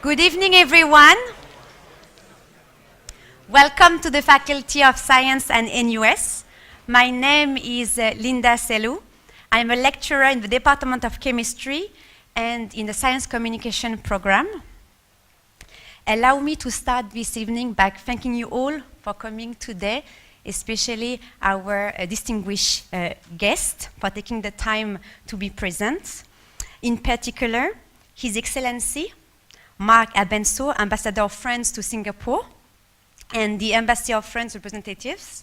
Good evening, everyone. Welcome to the Faculty of Science and NUS. My name is Linda Selou. I'm a lecturer in the Department of Chemistry and in the Science Communication program. Allow me to start this evening by thanking you all for coming today, especially our distinguished guest for taking the time to be present. In particular, His Excellency Mark Abenso, Ambassador of France to Singapore, and the Embassy of France representatives.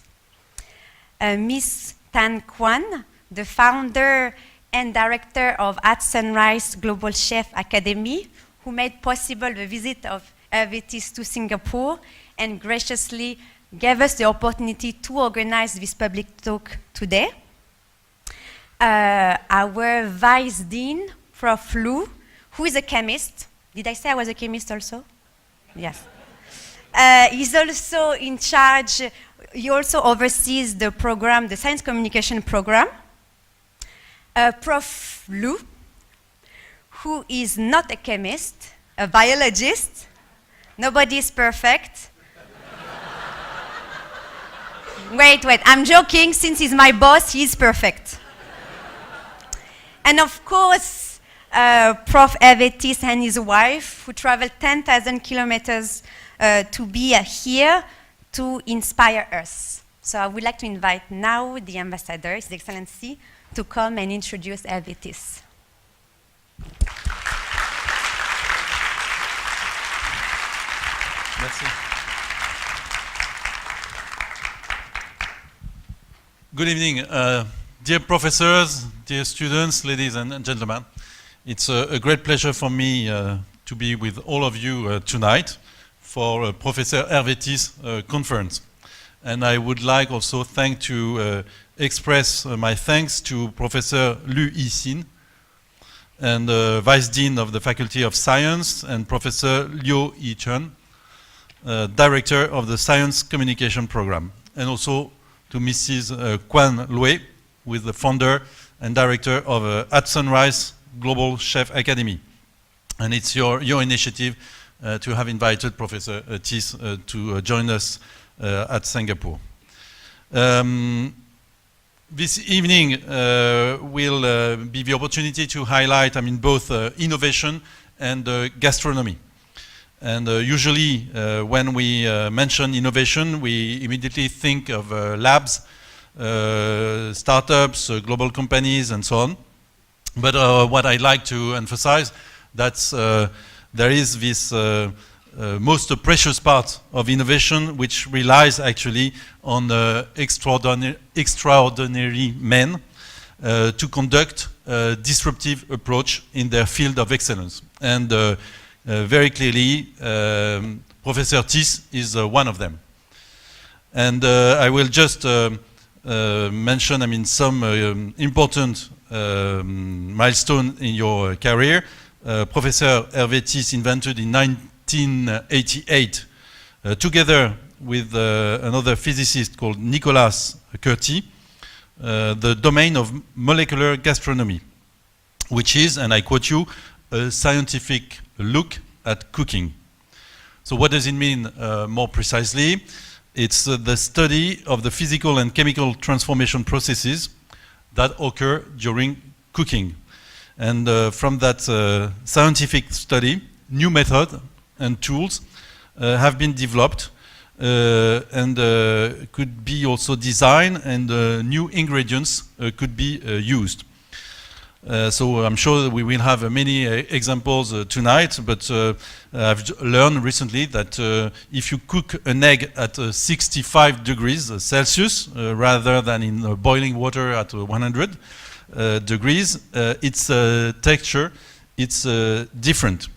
Ms. Tan Quan, the founder and director of At-Sunrice Global Chef Academy, who made possible the visit of Hervé This to Singapore and graciously gave us the opportunity to organize this public talk today. Our Vice Dean, Prof Lu, who is a chemist. Did I say I was a chemist also? Yes. He's also in charge, he also oversees the program, the Science Communication program. Prof Lu, who is not a chemist, a biologist. Nobody is perfect. Wait, I'm joking. Since he's my boss, he's perfect. And of course, Prof Hervé This and his wife, who traveled 10,000 kilometers to be here to inspire us. So I would like to invite now the ambassador, His Excellency, to come and introduce Hervé This. Merci. Good evening, dear professors, dear students, ladies and gentlemen. It's a great pleasure for me to be with all of you tonight for Professor Hervé This conference. And I would like also to express my thanks to Professor Lu Yixin and Vice Dean of the Faculty of Science, and Professor Liu Yichun, Director of the Science Communication Program, and also to Mrs. Quan Lui, who is the founder and director of At-Sunrice Global Chef Academy. And it's your initiative to have invited Professor This to join us at Singapore. This evening will be the opportunity to highlight, both innovation and gastronomy. And usually when we mention innovation, we immediately think of labs, startups, global companies, and so on. But what I'd like to emphasize, that's there is this most precious part of innovation, which relies actually on extraordinary men to conduct a disruptive approach in their field of excellence. And very clearly, Professor This is one of them. And I will just mention, some important milestone in your career. Professor Hervé This invented in 1988, together with another physicist called Nicolas Curti, the domain of molecular gastronomy, which is, and I quote you, a scientific look at cooking. So what does it mean more precisely? It's the study of the physical and chemical transformation processes that occur during cooking. And from that scientific study, new methods and tools have been developed and could be also designed, and new ingredients could be used. So I'm sure that we will have many examples tonight, but I've learned recently that if you cook an egg at 65 degrees Celsius rather than in boiling water at 100 degrees, its texture, it's different.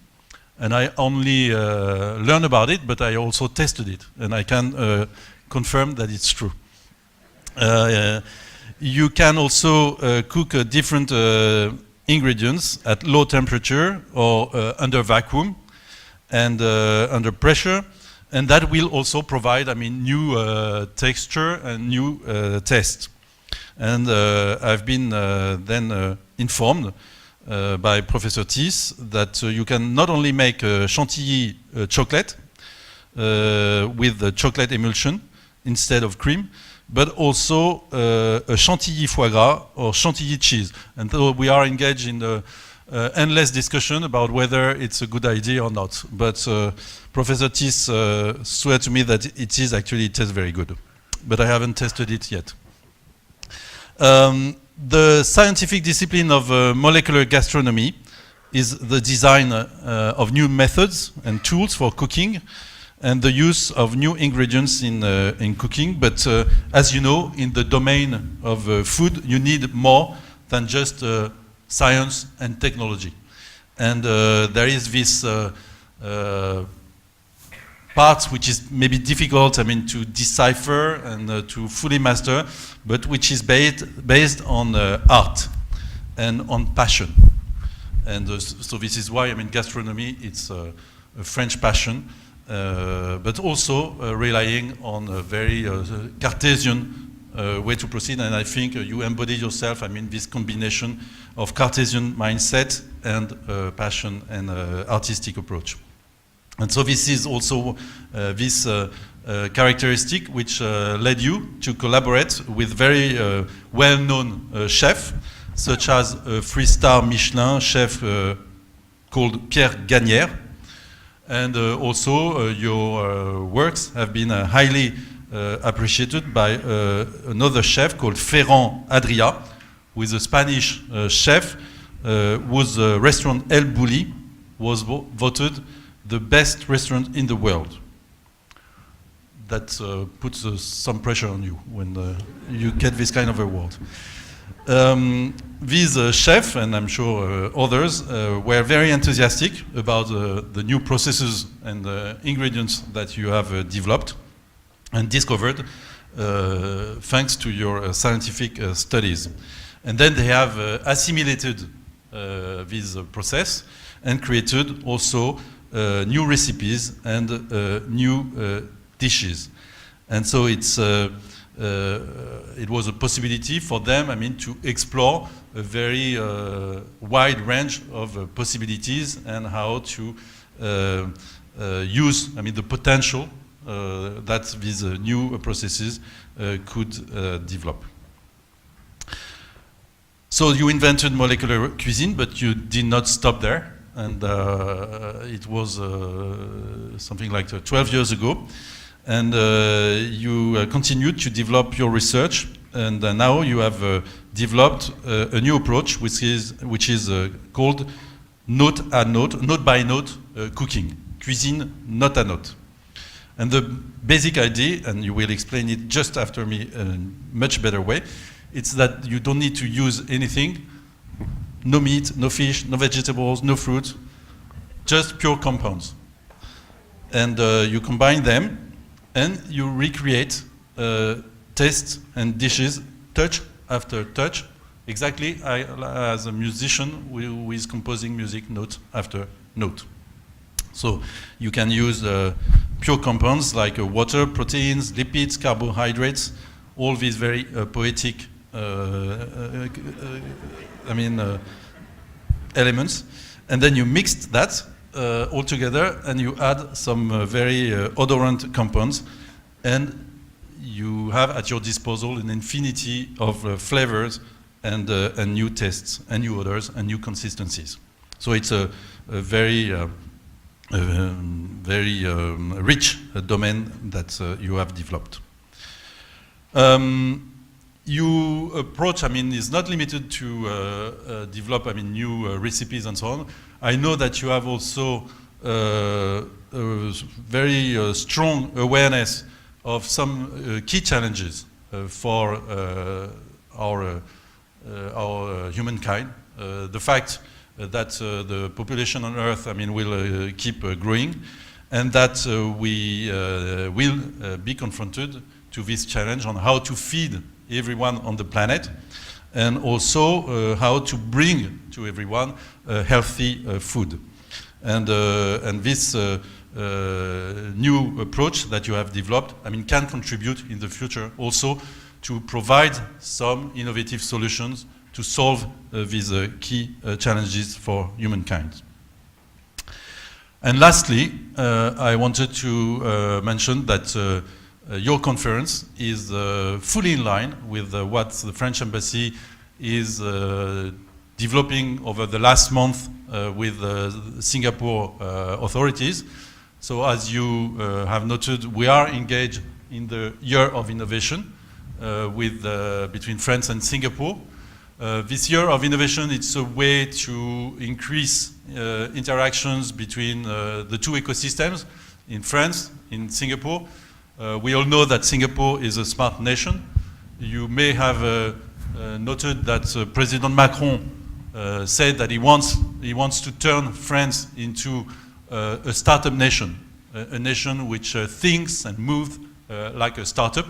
And I only learned about it, but I also tested it, and I can confirm that it's true. You can also cook different ingredients at low temperature or under vacuum and under pressure, and that will also provide, new texture and new taste. And I've been then informed by Professor This that you can not only make chantilly chocolate with the chocolate emulsion instead of cream, but also a chantilly foie gras or chantilly cheese. And so we are engaged in the endless discussion about whether it's a good idea or not. But Professor This swear to me that it tastes very good. But I haven't tested it yet. The scientific discipline of molecular gastronomy is the design of new methods and tools for cooking and the use of new ingredients in cooking. But as you know, in the domain of food, you need more than just science and technology. And there is this part which is maybe difficult, to decipher and to fully master, but which is based on art and on passion. And so this is why, gastronomy, it's a French passion, but also relying on a very Cartesian way to proceed. And I think you embody yourself, this combination of Cartesian mindset and passion and artistic approach. And so this is also this characteristic which led you to collaborate with very well-known chefs, such as a 3-star Michelin chef called Pierre Gagnère. And also your works have been highly appreciated by another chef called Ferran Adrià, who is a Spanish chef whose restaurant El Bulli was voted the best restaurant in the world. That puts some pressure on you when you get this kind of award. These chefs, and I'm sure others, were very enthusiastic about the new processes and ingredients that you have developed and discovered thanks to your scientific studies. And then they have assimilated this process and created also new recipes and new dishes. And so it was a possibility for them, to explore a very wide range of possibilities and how to use, the potential that these new processes could develop. So you invented molecular cuisine, but you did not stop there. And it was something like 12 years ago. And you continued to develop your research. And now you have developed a new approach, which is called note by note cooking, cuisine note à note. And the basic idea, and you will explain it just after me in a much better way, it's that you don't need to use anything. No meat, no fish, no vegetables, no fruit, just pure compounds. And you combine them and you recreate tastes and dishes touch after touch, exactly as a musician who is composing music note after note. So you can use pure compounds like water, proteins, lipids, carbohydrates, all these very poetic elements, and then you mixed that all together and you add some very odorant compounds, and you have at your disposal an infinity of flavors and new tastes and new odors and new consistencies. So it's a very rich domain that you have developed. Your approach, is not limited to develop, new recipes and so on. I know that you have also a very strong awareness of some key challenges for our humankind. The fact that the population on Earth, will keep growing, and that we will be confronted to this challenge on how to feed everyone on the planet, and also how to bring to everyone healthy food. And this new approach that you have developed, can contribute in the future also to provide some innovative solutions to solve these key challenges for humankind. And lastly, I wanted to mention that your conference is fully in line with what the French Embassy is developing over the last month with Singapore authorities. So as you have noted, we are engaged in the Year of Innovation between France and Singapore. This Year of Innovation, it's a way to increase interactions between the two ecosystems in France, in Singapore. We all know that Singapore is a smart nation. You may have noted that President Macron said that he wants to turn France into a startup nation, a nation which thinks and moves like a startup.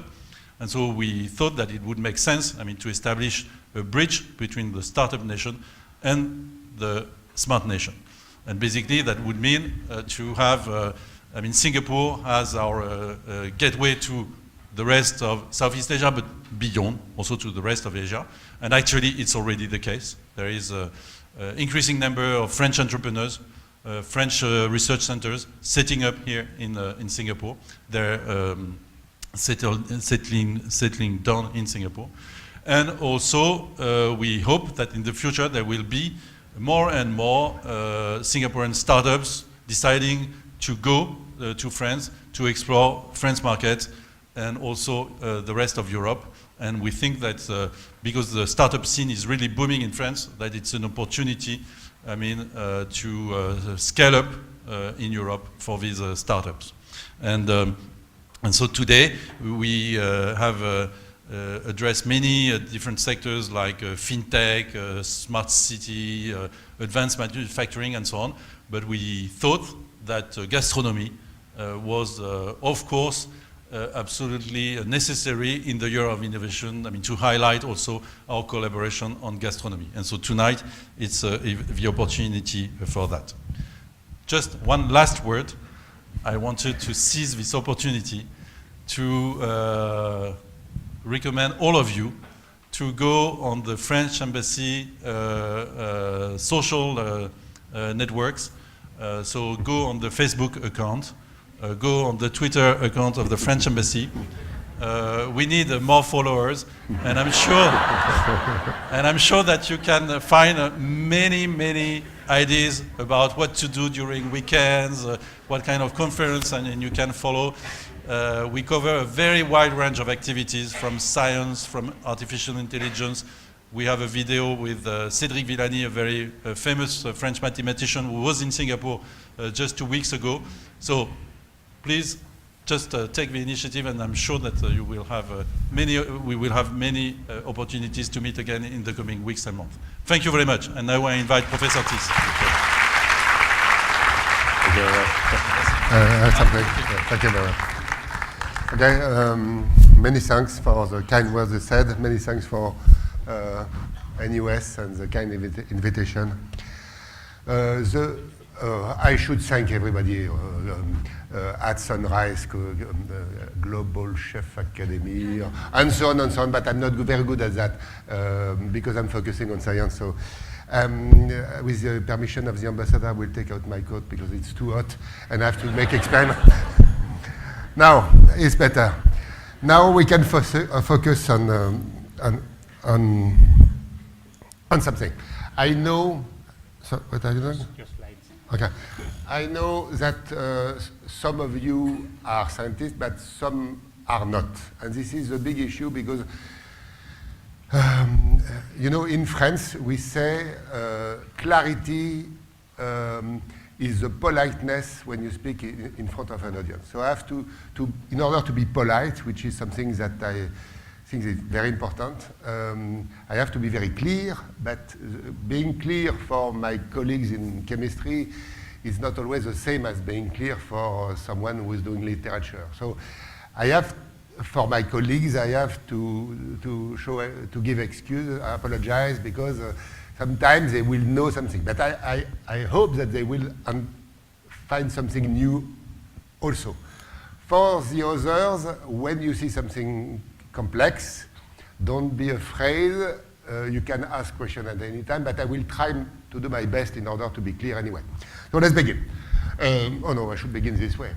And so we thought that it would make sense, to establish a bridge between the startup nation and the smart nation. And basically that would mean to have, Singapore as our gateway to the rest of Southeast Asia, but beyond, also to the rest of Asia. And actually it's already the case. There is an increasing number of French entrepreneurs, French research centers setting up here in Singapore. They're settling down in Singapore. And also, we hope that in the future there will be more and more Singaporean startups deciding to go to France to explore French market and also the rest of Europe. And we think that because the startup scene is really booming in France, that it's an opportunity, to scale up in Europe for these startups. And so today we have addressed many different sectors like fintech, smart city, advanced manufacturing, and so on. But we thought that gastronomy was, of course, absolutely necessary in the Year of Innovation, to highlight also our collaboration on gastronomy. And so tonight, it's the opportunity for that. Just one last word. I wanted to seize this opportunity to recommend all of you to go on the French Embassy social networks. So go on the Facebook account, go on the Twitter account of the French Embassy. We need more followers, and I'm sure that you can find many ideas about what to do during weekends, what kind of conference, and you can follow. We cover a very wide range of activities, from science, from artificial intelligence. We have a video with Cédric Villani, a very famous French mathematician who was in Singapore just 2 weeks ago. So please just take the initiative, and I'm sure that we will have many opportunities to meet again in the coming weeks and months. Thank you very much. And now I invite Professor This. Thank you very much. Okay, many thanks for the kind words you said. Many thanks for NUS and the kind invitation. I should thank everybody, At-Sunrice Global Chef Academy, and so on, but I'm not very good at that because I'm focusing on science. So with the permission of the ambassador, I will take out my coat because it's too hot and I have to make experiment. Now it's better. Now we can focus on something. I know. So what are you doing? Your slides. Okay. I know that some of you are scientists, but some are not, and this is a big issue because in France we say clarity is the politeness when you speak in front of an audience. So I have to in order to be polite, which is something that I think is very important, I have to be very clear, but being clear for my colleagues in chemistry is not always the same as being clear for someone who is doing literature. So I have, for my colleagues, I have to give excuse, I apologize, because sometimes they will know something, but I hope that they will find something new also. For the others, when you see something complex, don't be afraid you can ask questions at any time, but I will try to do my best in order to be clear anyway. So let's begin. Oh no, I should begin this way.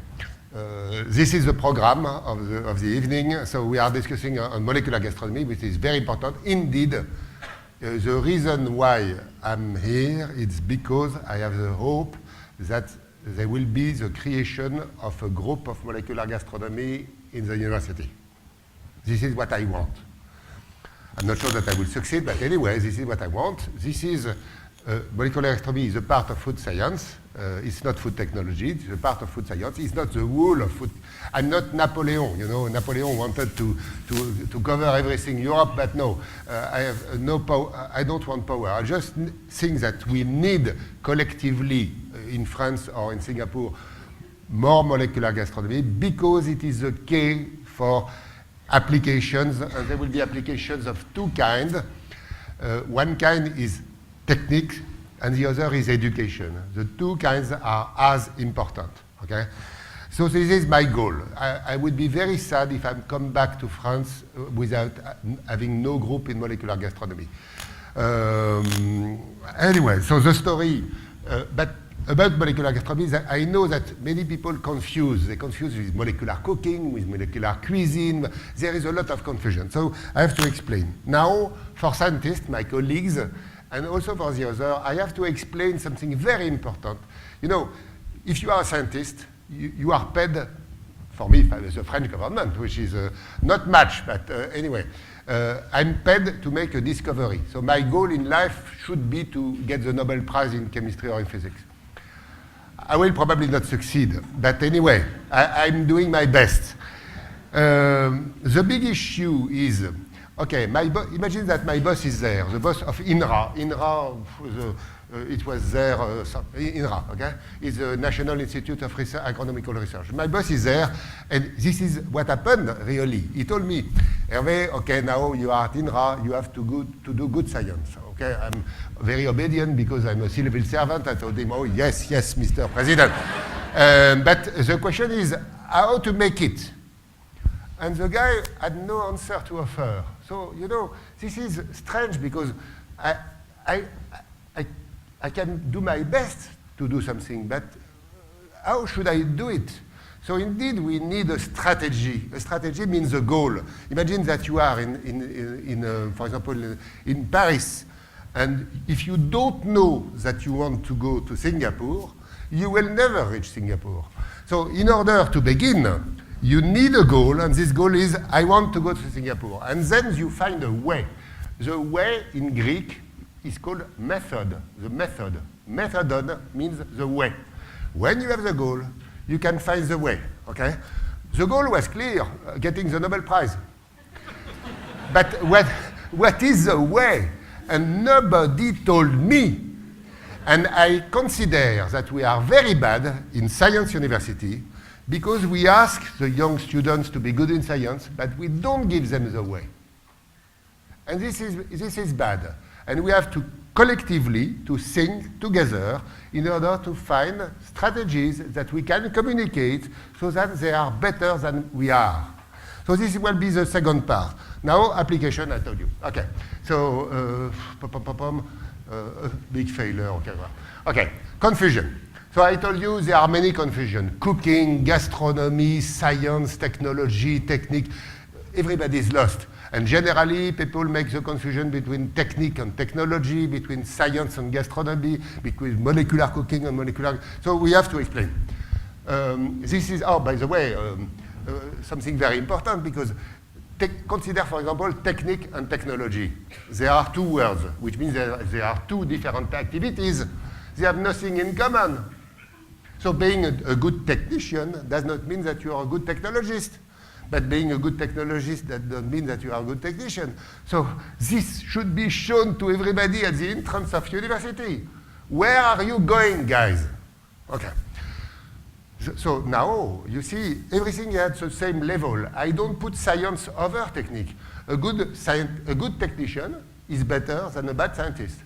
This is the program of the evening. So we are discussing on molecular gastronomy, which is very important. Indeed, the reason why I'm here is because I have the hope that there will be the creation of a group of molecular gastronomy in the university. This is what I want. I'm not sure that I will succeed, but anyway, this is what I want. This is molecular gastronomy is a part of food science. It's not food technology. It's a part of food science. It's not the whole of food. I'm not Napoleon. You know, Napoleon wanted to cover everything Europe, but no, I have no power. I don't want power. I just think that we need collectively in France or in Singapore more molecular gastronomy because it is the key for applications. There will be applications of two kinds. One kind is technique, and the other is education. The two kinds are as important, okay? So this is my goal. I would be very sad if I come back to France without having no group in molecular gastronomy. Anyway, so the story, but about molecular gastronomy, I know that many people confuse. They confuse with molecular cooking, with molecular cuisine. There is a lot of confusion. So I have to explain. Now, for scientists, my colleagues, and also for the other, I have to explain something very important. You know, if you are a scientist, you are paid, for me, by the French government, which is not much, but anyway, I'm paid to make a discovery. So my goal in life should be to get the Nobel Prize in chemistry or in physics. I will probably not succeed, but anyway, I'm doing my best. The big issue is, okay, imagine that my boss is there, the boss of INRA. INRA, it was there, INRA, okay? It's the National Institute of Agronomical Research. My boss is there, and this is what happened, really. He told me, Hervé, okay, now you are at INRA, you have to do good science, okay? I'm very obedient because I'm a civil servant. I told him, oh, yes, Mr. President. But the question is how to make it. And the guy had no answer to offer. So, you know, this is strange because I can do my best to do something, but how should I do it? So indeed, we need a strategy. A strategy means a goal. Imagine that you are for example, in Paris, and if you don't know that you want to go to Singapore, you will never reach Singapore. So in order to begin, you need a goal, and this goal is, I want to go to Singapore. And then you find a way. The way in Greek is called method, the method. Methodon means the way. When you have the goal, you can find the way, okay? The goal was clear, getting the Nobel Prize. But what is the way? And nobody told me. And I consider that we are very bad in science university because we ask the young students to be good in science, but we don't give them the way. And this is bad. And we have to collectively to think together in order to find strategies that we can communicate so that they are better than we are. So this will be the second part. Now, application, I told you. Okay. So, big failure. Okay. Okay. Confusion. So I told you there are many confusions. Cooking, gastronomy, science, technology, technique. Everybody's lost. And generally, people make the confusion between technique and technology, between science and gastronomy, between molecular cooking and molecular. So we have to explain. This is, oh, by the way, something very important because consider, for example, technique and technology. There are two words, which means there are two different activities. They have nothing in common. So being a good technician does not mean that you are a good technologist. But being a good technologist, that doesn't mean that you are a good technician. So this should be shown to everybody at the entrance of university. Where are you going, guys? Okay. So now, you see, everything is at the same level. I don't put science over technique. A good technician is better than a bad scientist.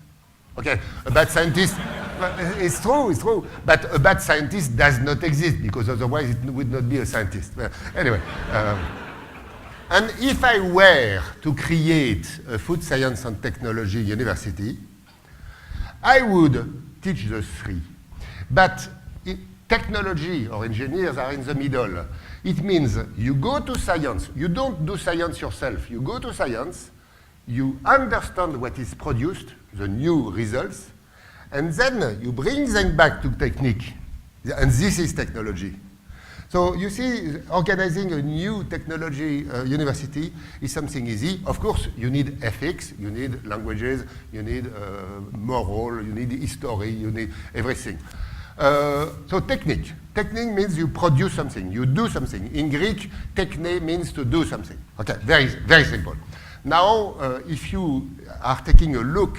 Okay, a bad scientist, it's true, but a bad scientist does not exist because otherwise it would not be a scientist. Anyway, And if I were to create a food science and technology university, I would teach the three. But technology or engineers are in the middle. It means you go to science. You don't do science yourself. You go to science, you understand what is produced, the new results, and then you bring them back to technique. And this is technology. So you see, organizing a new technology university is something easy. Of course, you need ethics, you need languages, you need moral, you need history, you need everything. So technique. Technique means you produce something, you do something. In Greek, techne means to do something. Okay, very, very simple. Now, if you are taking a look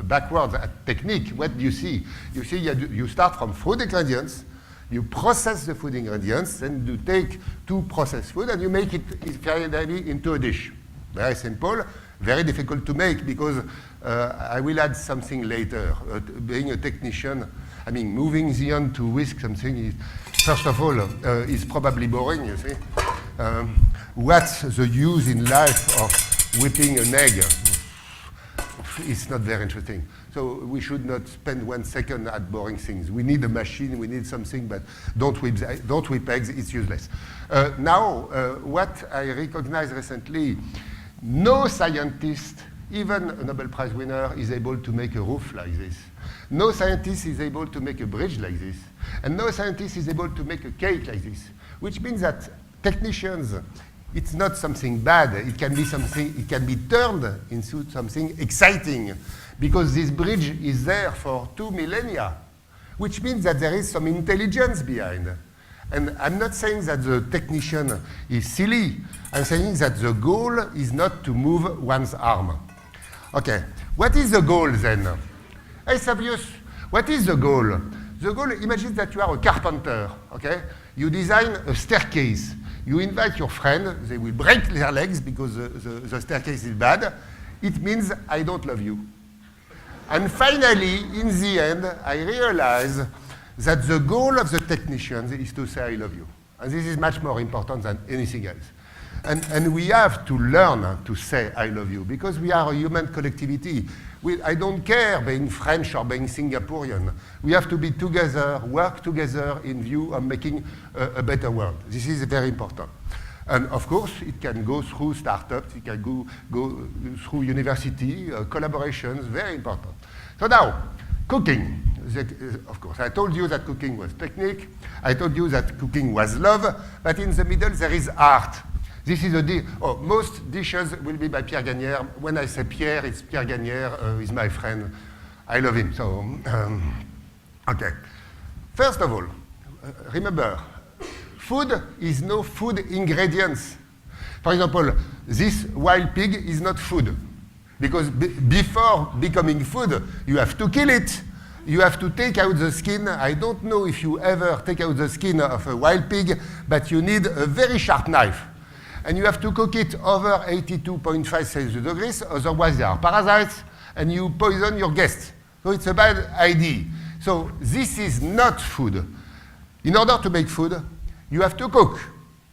backwards at technique, what do you see? You see you start from food ingredients, you process the food ingredients, then you take two processed food and you make it finally into a dish. Very simple, very difficult to make because I will add something later. Being a technician, I mean, moving the hand to whisk something is, first of all, is probably boring, you see. What's the use in life of whipping an egg? It's not very interesting. So we should not spend 1 second at boring things. We need a machine, we need something, but don't whip eggs, it's useless. Now, what I recognized recently, no scientist, even a Nobel Prize winner, is able to make a roof like this. No scientist is able to make a bridge like this. And no scientist is able to make a cake like this, which means that technicians, it's not something bad. It can be something, it can be turned into something exciting because this bridge is there for 2 millennia, which means that there is some intelligence behind. And I'm not saying that the technician is silly. I'm saying that the goal is not to move one's arm. Okay, what is the goal then? It's obvious. What is the goal? The goal, imagine that you are a carpenter, okay? You design a staircase. You invite your friend, they will break their legs because the staircase is bad. It means I don't love you. And finally, in the end, I realize that the goal of the technicians is to say I love you. And this is much more important than anything else. And we have to learn to say I love you because we are a human collectivity. I don't care being French or being Singaporean. We have to be together, work together in view of making a better world. This is very important. And of course, it can go through startups, it can go through university, collaborations, very important. So now, cooking. Of course, I told you that cooking was technique. I told you that cooking was love. But in the middle, there is art. This is most dishes will be by Pierre Gagnère. When I say Pierre, it's Pierre Gagnère, is my friend. I love him. So, okay. First of all, remember, food is no food ingredients. For example, this wild pig is not food. Because before becoming food, you have to kill it. You have to take out the skin. I don't know if you ever take out the skin of a wild pig, but you need a very sharp knife. And you have to cook it over 82.5 Celsius degrees, otherwise there are parasites, and you poison your guests. So it's a bad idea. So this is not food. In order to make food, you have to cook.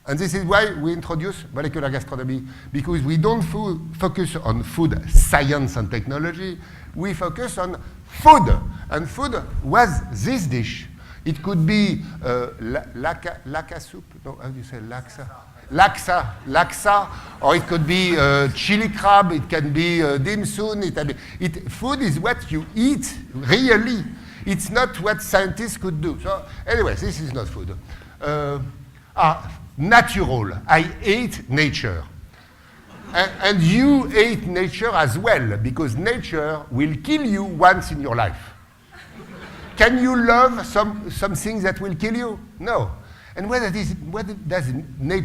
And this is why we introduce molecular gastronomy, because we don't focus on food science and technology, we focus on food. And food was this dish. It could be laksa soup, no, how do you say laksa? Laksa, or it could be chili crab, it can be dim sum. Food is what you eat, really. It's not what scientists could do. So anyway, this is not food. Natural, I hate nature. And you hate nature as well, because nature will kill you once in your life. Can you love something that will kill you? No. And what does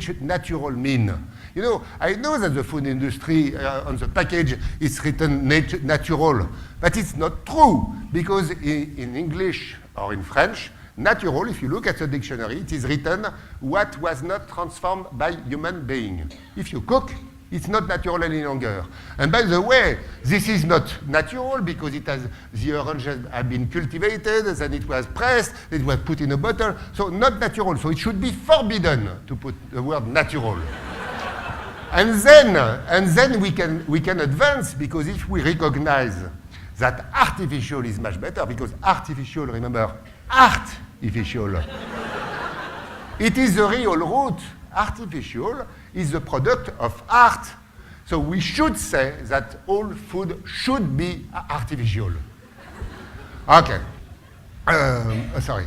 natural mean? You know, I know that the food industry on the package is written natural, but it's not true, because in English or in French, natural, if you look at the dictionary, it is written what was not transformed by human being. If you cook, it's not natural any longer. And by the way, this is not natural because the oranges have been cultivated, then it was pressed, it was put in a bottle. So not natural. So it should be forbidden to put the word natural. And then we can advance, because if we recognize that artificial is much better, because artificial, remember, artificial. It is the real root. Artificial is the product of art. So we should say that all food should be artificial. Okay. Sorry.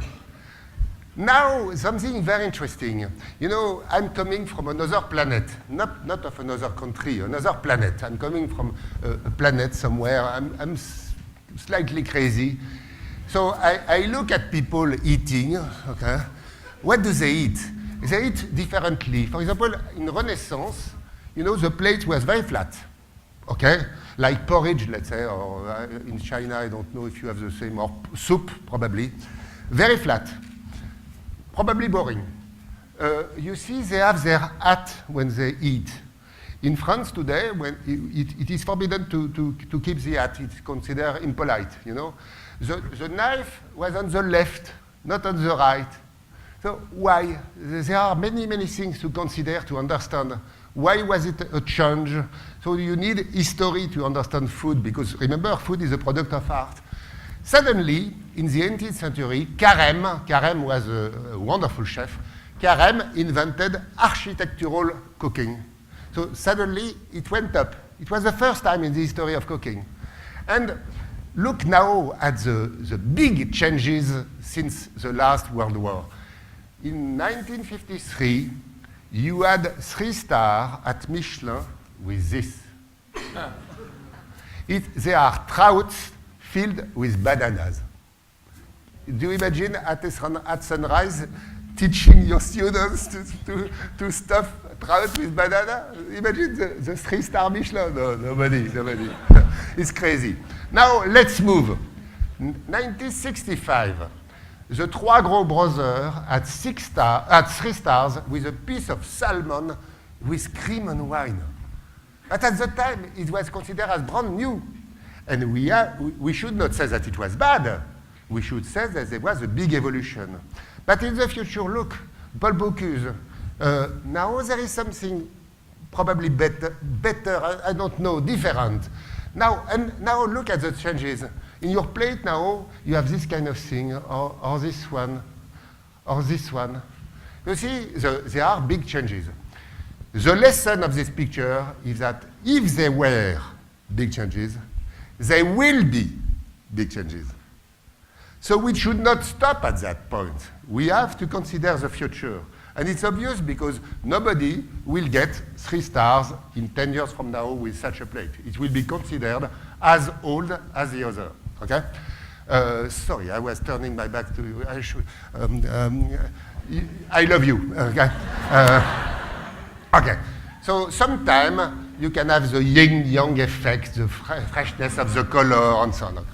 Now, something very interesting. You know, I'm coming from another planet, not of another country, another planet. I'm coming from a planet somewhere. I'm slightly crazy. So I look at people eating, okay? What do they eat? They eat differently. For example, in Renaissance, you know, the plate was very flat, okay? Like porridge, let's say, or in China, I don't know if you have the same, or soup, probably. Very flat. Probably boring. You see, they have their hat when they eat. In France today, when it is forbidden to keep the hat. It's considered impolite, you know. The knife was on the left, not on the right. So why? There are many, many things to consider to understand. Why was it a change? So you need history to understand food, because remember, food is a product of art. Suddenly, in the 18th century, Carême was a wonderful chef. Carême invented architectural cooking. So suddenly, it went up. It was the first time in the history of cooking. And look now at the big changes since the last World War. In 1953, you had 3 stars at Michelin with this. They are trouts filled with bananas. Do you imagine at sunrise teaching your students to stuff trout with banana? Imagine the 3-star Michelin. No, nobody. It's crazy. Now let's move. 1965, the Trois Gros brothers had 3 stars with a piece of salmon with cream and wine. But at the time, it was considered as brand new. And we should not say that it was bad. We should say that there was a big evolution. But in the future, look, Paul Bocuse. Now there is something probably better, I don't know, different. Now look at the changes. In your plate now, you have this kind of thing, or this one, or this one. You see, there are big changes. The lesson of this picture is that if there were big changes, there will be big changes. So we should not stop at that point. We have to consider the future. And it's obvious because nobody will get 3 stars in 10 years from now with such a plate. It will be considered as old as the other, okay? Sorry, I was turning my back to you. I love you, okay? Okay, so sometime you can have the yin-yang effect, the freshness of the color, and so on.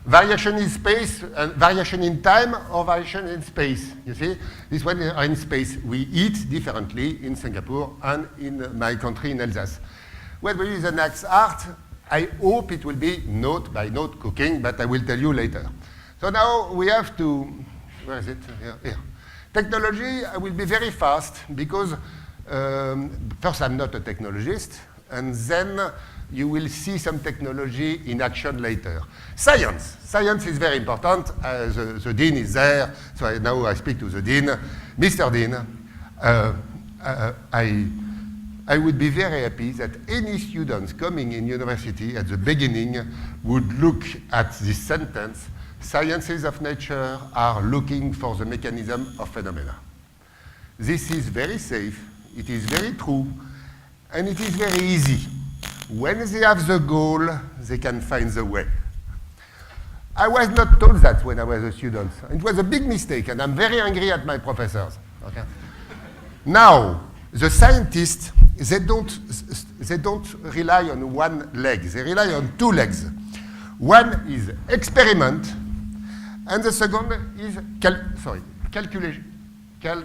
Variation in space, variation in time, or variation in space. You see, this one is in space. We eat differently in Singapore and in my country, in Alsace. What will be the next art? I hope it will be note by note cooking, but I will tell you later. So now we have to, where is it? Here. Technology, I will be very fast because first I'm not a technologist, and then you will see some technology in action later. Science. Science is very important. The dean is there, so now I speak to the dean. Mr. Dean, I would be very happy that any students coming in university at the beginning would look at this sentence: sciences of nature are looking for the mechanism of phenomena. This is very safe, it is very true, and it is very easy. When they have the goal, they can find the way. I was not told that when I was a student. It was a big mistake, and I'm very angry at my professors. Okay? Now, the scientists, they don't rely on one leg. They rely on 2 legs. One is experiment, and the second is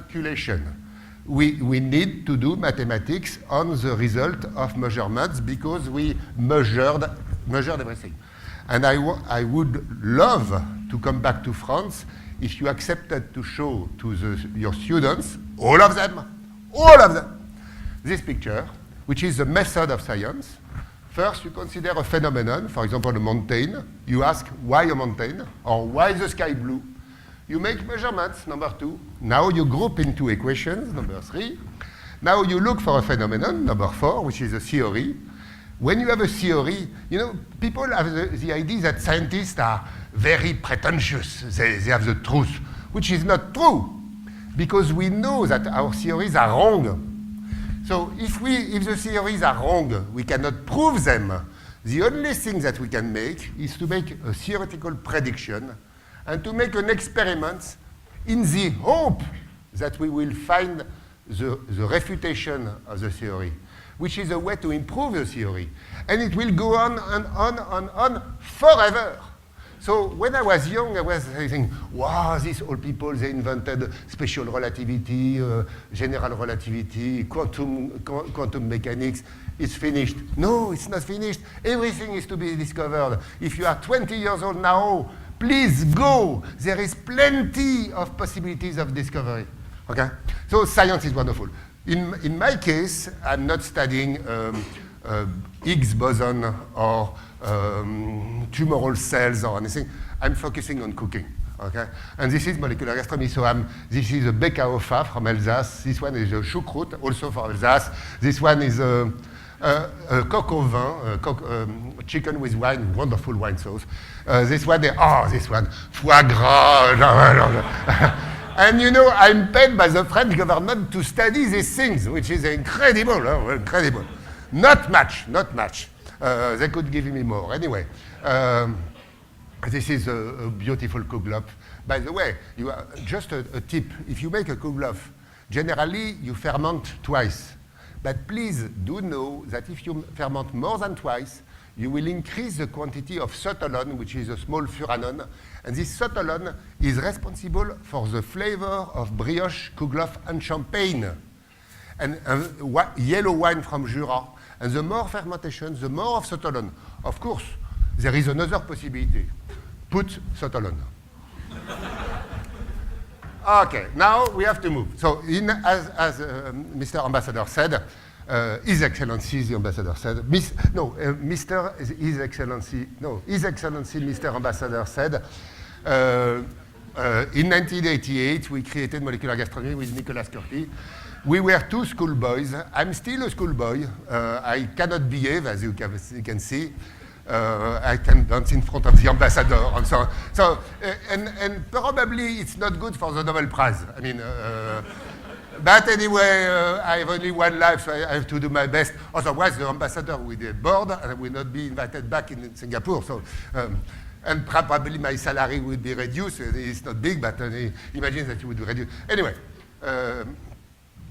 calculation. We need to do mathematics on the result of measurements because we measured everything. And I would love to come back to France if you accepted to show to your students, all of them, this picture, which is the method of science. First, you consider a phenomenon, for example, a montain. You ask, why a montain? Or why the sky blue? You make measurements, number 2. Now you group into equations, number 3. Now you look for a phenomenon, number 4, which is a theory. When you have a theory, you know, people have the idea that scientists are very pretentious. They have the truth, which is not true, because we know that our theories are wrong. So if the theories are wrong, we cannot prove them. The only thing that we can make is to make a theoretical prediction and to make an experiment in the hope that we will find the refutation of the theory, which is a way to improve the theory. And it will go on and on and on forever. So when I was young, I was thinking, wow, these old people, they invented special relativity, general relativity, quantum mechanics. It's finished. No, it's not finished. Everything is to be discovered. If you are 20 years old now, please go. There is plenty of possibilities of discovery. Okay? So science is wonderful. In my case, I'm not studying Higgs boson or tumoral cells or anything. I'm focusing on cooking. Okay? And this is molecular gastronomy. So this is a bec à ofa from Alsace. This one is a choucroute, also from Alsace. This one is a coq au vin, chicken with wine, wonderful wine sauce. This one, foie gras. And you know, I'm paid by the French government to study these things, which is incredible, incredible. Not much. They could give me more. Anyway, this is a beautiful kouglof. By the way, just a tip. If you make a kouglof, generally you ferment twice. But please do know that if you ferment more than twice, you will increase the quantity of sotalone, which is a small furanon. And this sotalone is responsible for the flavor of brioche, kouglof, and champagne. And yellow wine from Jura. And the more fermentation, the more of sotalone. Of course, there is another possibility. Put sotalone. Okay, now we have to move. So, as Mr. Ambassador said, His Excellency, the Ambassador said, His Excellency, Mr. Ambassador said, in 1988, we created Molecular Gastronomy with Nicolas Curti. We were 2 schoolboys. I'm still a schoolboy. I cannot behave, as you can see. I can dance in front of the ambassador and so on. So, and probably it's not good for the Nobel Prize. I mean, but anyway, I have only one life, so I have to do my best. Otherwise, the ambassador will get bored and will not be invited back in Singapore. So, and probably my salary would be reduced. It's not big, but imagine that you would reduce. Anyway,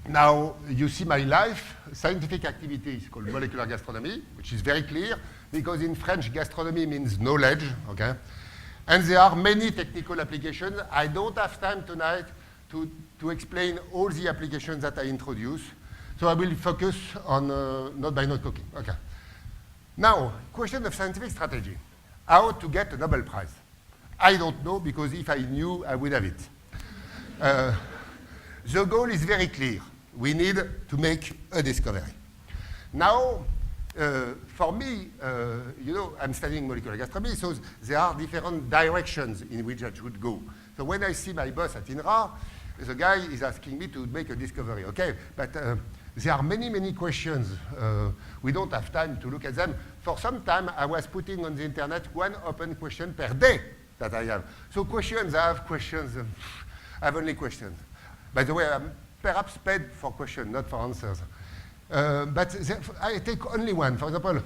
now you see my life. Scientific activity is called molecular gastronomy, which is very clear, because in French, gastronomy means knowledge, okay? And there are many technical applications. I don't have time tonight to explain all the applications that I introduce. So I will focus on not cooking, okay? Now, question of scientific strategy. How to get a Nobel Prize? I don't know, because if I knew, I would have it. The goal is very clear. We need to make a discovery. Now, for me, you know, I'm studying molecular gastronomy, so there are different directions in which I should go. So when I see my boss at INRA, the guy is asking me to make a discovery, okay? But there are many, many questions. We don't have time to look at them. For some time, I was putting on the internet 1 open question per day that I have. So questions, I have questions. I have only questions. By the way, I'm perhaps paid for questions, not for answers. But I take only one. For example,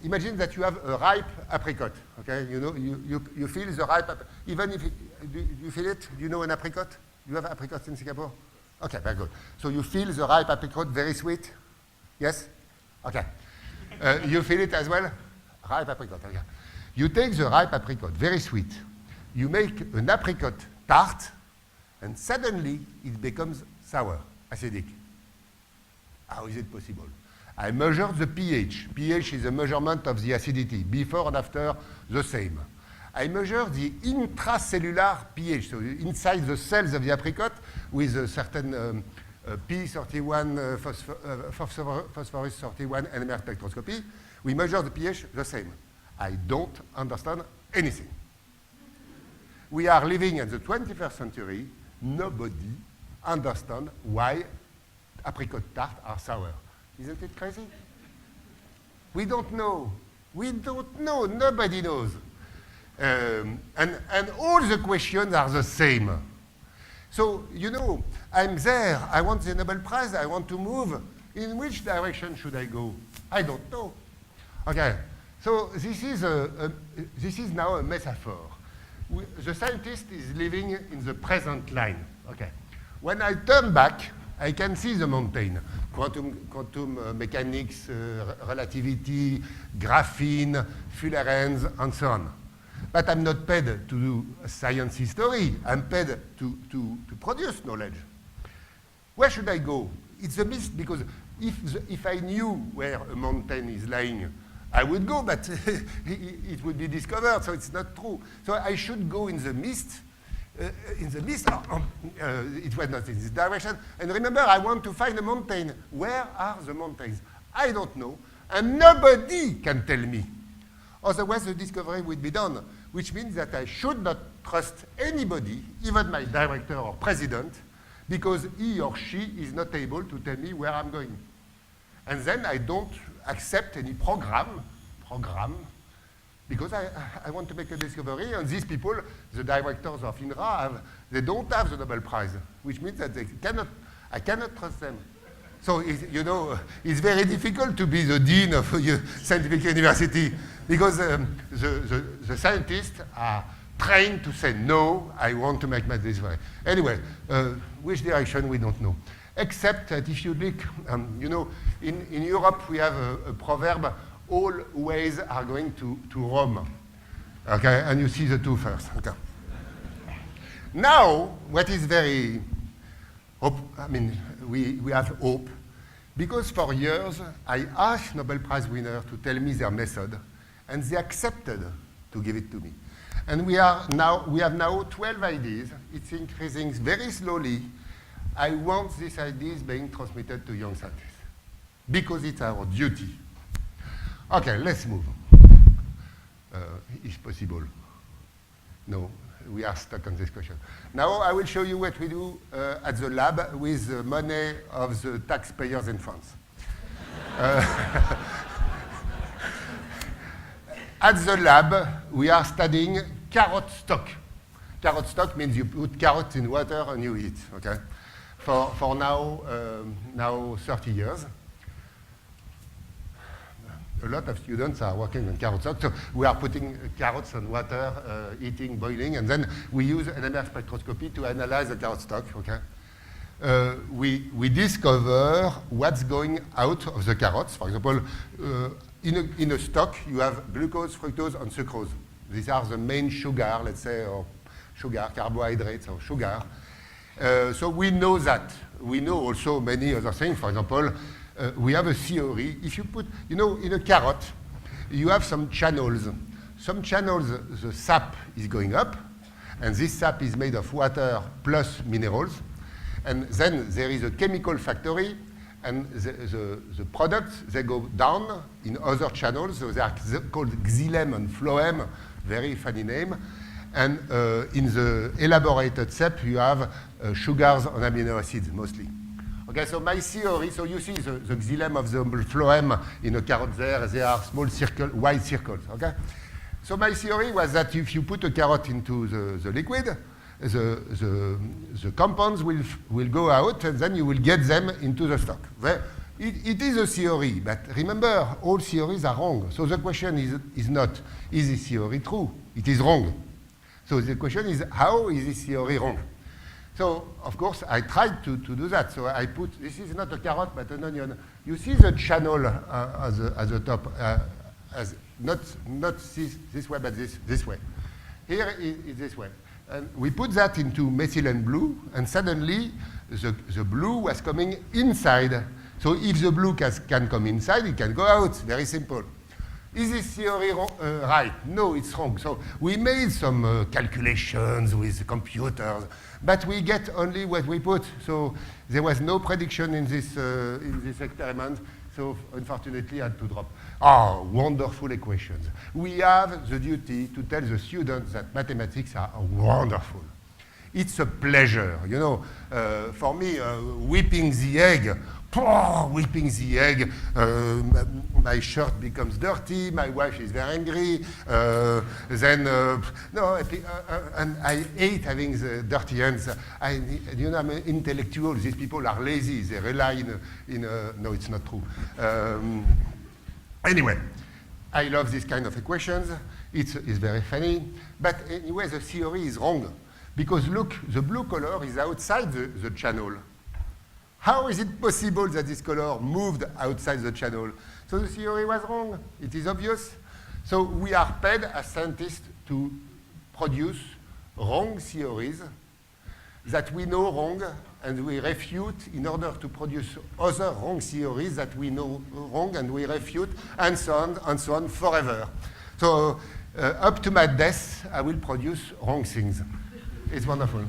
imagine that you have a ripe apricot. Okay, you know, you feel the ripe. Even if you feel it, you know an apricot. You have apricots in Singapore. Okay, very good. So you feel the ripe apricot very sweet. Yes. Okay. You feel it as well. Ripe apricot. Okay. You take the ripe apricot, very sweet. You make an apricot tart, and suddenly it becomes sour, acidic. How is it possible? I measured the pH. pH is a measurement of the acidity, before and after the same. I measured the intracellular pH, so inside the cells of the apricot with a certain P31 phosphorus 31 NMR spectroscopy, we measure the pH the same. I don't understand anything. We are living in the 21st century. Nobody understands why apricot tart are sour. Isn't it crazy? We don't know. We don't know. Nobody knows. And all the questions are the same. So, you know, I'm there. I want the Nobel Prize. I want to move. In which direction should I go? I don't know. Okay. So this is now a metaphor. The scientist is living in the present line. Okay. When I turn back, I can see the mountain. Quantum mechanics, relativity, graphene, fullerenes, and so on. But I'm not paid to do science history. I'm paid to produce knowledge. Where should I go? It's a mist, because if I knew where a mountain is lying, I would go, but it would be discovered, so it's not true. So I should go in the mist. It was not in this direction. And remember, I want to find a mountain. Where are the mountains? I don't know, and nobody can tell me. Otherwise, the discovery would be done, which means that I should not trust anybody, even my director or president, because he or she is not able to tell me where I'm going. And then I don't accept any program, because I want to make a discovery, and these people, the directors of INRA, they don't have the Nobel Prize, which means that I cannot trust them. So, you know, it's very difficult to be the dean of a scientific university, because the scientists are trained to say, no, I want to make my discovery. Anyway, which direction, we don't know. Except that if you look, you know, in Europe, we have a proverb, all ways are going to Rome. Okay, and you see the two first. Okay. Now, what is very, we have hope, because for years, I asked Nobel Prize winners to tell me their method, and they accepted to give it to me. And we have now 12 ideas. It's increasing very slowly. I want these ideas being transmitted to young scientists, because it's our duty. Okay, let's move. If possible. No, we are stuck on this question. Now I will show you what we do at the lab with the money of the taxpayers in France. At the lab, we are studying carrot stock. Carrot stock means you put carrots in water and you eat, okay? For now 30 years. A lot of students are working on carrot stock, so we are putting carrots on water, eating, boiling, and then we use NMR spectroscopy to analyze the carrot stock, okay? We discover what's going out of the carrots. For example, in a stock, you have glucose, fructose, and sucrose. These are the main sugar, let's say, or sugar, carbohydrates, or sugar. So we know that. We know also many other things. For example, we have a theory. If you put, you know, in a carrot, you have some channels. Some channels, the sap is going up, and this sap is made of water plus minerals. And then there is a chemical factory, and the products, they go down in other channels. So they are called xylem and phloem, very funny name. And in the elaborated sap, you have sugars and amino acids mostly. Okay, so my theory, so you see the xylem of the phloem in a carrot there, they are small white circles, okay? So my theory was that if you put a carrot into the liquid, the compounds will go out, and then you will get them into the stock. It is a theory, but remember, all theories are wrong. So the question is not, is this theory true? It is wrong. So the question is, how is this theory wrong? So, of course, I tried to do that. So I put, this is not a carrot, but an onion. You see the channel at the top, as not this way, but this way. Here is this way. And we put that into methylene blue, and suddenly the blue was coming inside. So if the blue can come inside, it can go out. Very simple. Is this theory right? No, it's wrong. So we made some calculations with computers, but we get only what we put. So there was no prediction in this experiment. So unfortunately, I had to drop. Oh, wonderful equations. We have the duty to tell the students that mathematics are wonderful. It's a pleasure, you know. For me, whipping the egg, my shirt becomes dirty, my wife is very angry, and I hate having the dirty hands. You know, I'm an intellectual, these people are lazy, they rely no, it's not true. Anyway, I love this kind of equations, it's very funny, but anyway, the theory is wrong, because look, the blue color is outside the channel. How is it possible that this color moved outside the channel? So the theory was wrong. It is obvious. So we are paid as scientists to produce wrong theories that we know wrong, and we refute in order to produce other wrong theories that we know wrong, and we refute, and so on forever. So up to my death, I will produce wrong things. It's wonderful.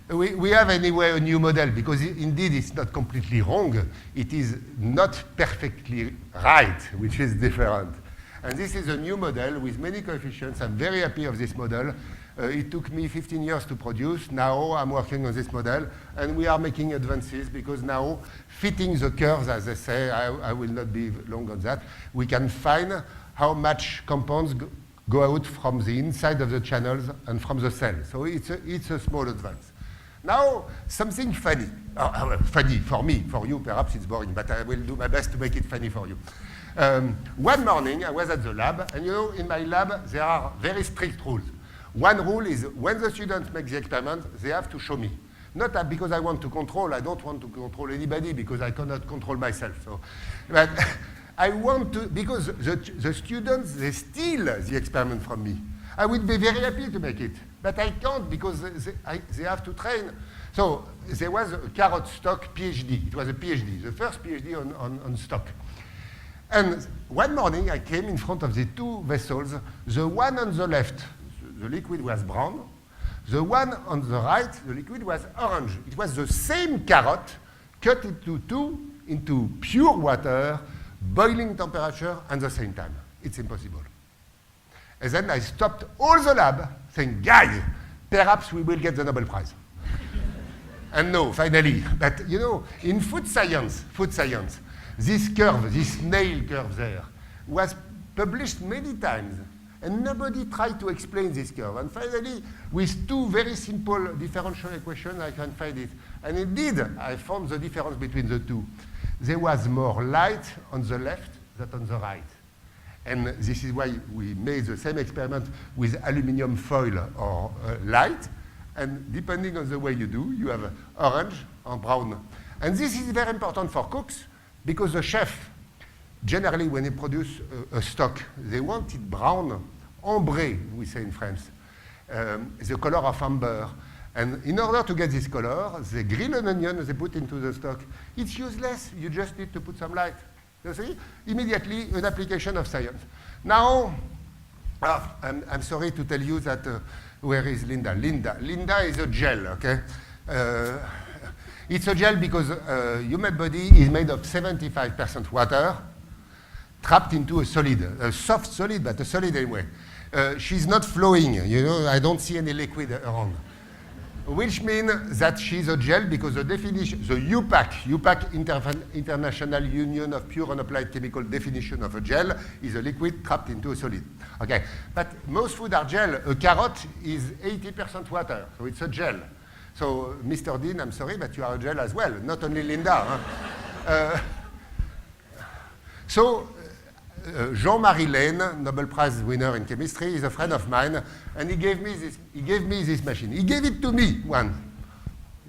We have anyway a new model, because indeed it's not completely wrong. It is not perfectly right, which is different. And this is a new model with many coefficients. I'm very happy of this model. It took me 15 years to produce. Now I'm working on this model, and we are making advances, because now fitting the curves, as they say, I will not be long on that, we can find how much compounds go out from the inside of the channels and from the cell. So it's a small advance. Now, something funny. Funny for me, for you, perhaps it's boring, but I will do my best to make it funny for you. One morning, I was at the lab, and you know, in my lab, there are very strict rules. One rule is, when the students make the experiment, they have to show me. Not that because I want to control, I don't want to control anybody, because I cannot control myself. So, but I want to, because the students, they steal the experiment from me. I would be very happy to make it, but I can't, because they have to train. So there was a carrot stock PhD. It was a PhD, the first PhD on stock. And one morning I came in front of the two vessels. The one on the left, the liquid was brown. The one on the right, the liquid was orange. It was the same carrot cut into two, into pure water, boiling temperature at the same time. It's impossible. And then I stopped all the lab saying, guys, perhaps we will get the Nobel Prize. And no, finally. But you know, in food science, this curve, this snail curve there, was published many times. And nobody tried to explain this curve. And finally, with two very simple differential equations, I can find it. And indeed, I found the difference between the two. There was more light on the left than on the right. And this is why we made the same experiment with aluminum foil or light. And depending on the way you do, you have orange or brown. And this is very important for cooks, because the chef, generally when they produce a stock, they want it brown, ambré, we say in France, the color of amber. And in order to get this color, they grill an onion, they put into the stock. It's useless, you just need to put some light. You see? Immediately, an application of science. Now, I'm sorry to tell you that, where is Linda? Linda is a gel, okay? It's a gel because human body is made of 75% water, trapped into a solid, a soft solid, but a solid anyway. She's not flowing, you know, I don't see any liquid around. Which means that she's a gel, because the definition, the UPAC, International Union of Pure and Applied Chemical definition of a gel, is a liquid trapped into a solid. Okay, but most food are gel. A carrot is 80% water, so it's a gel. So, Mr. Dean, I'm sorry, but you are a gel as well, not only Linda. Huh? Jean-Marie Lehn, Nobel Prize winner in chemistry, is a friend of mine, and he gave me this machine. He gave it to me once.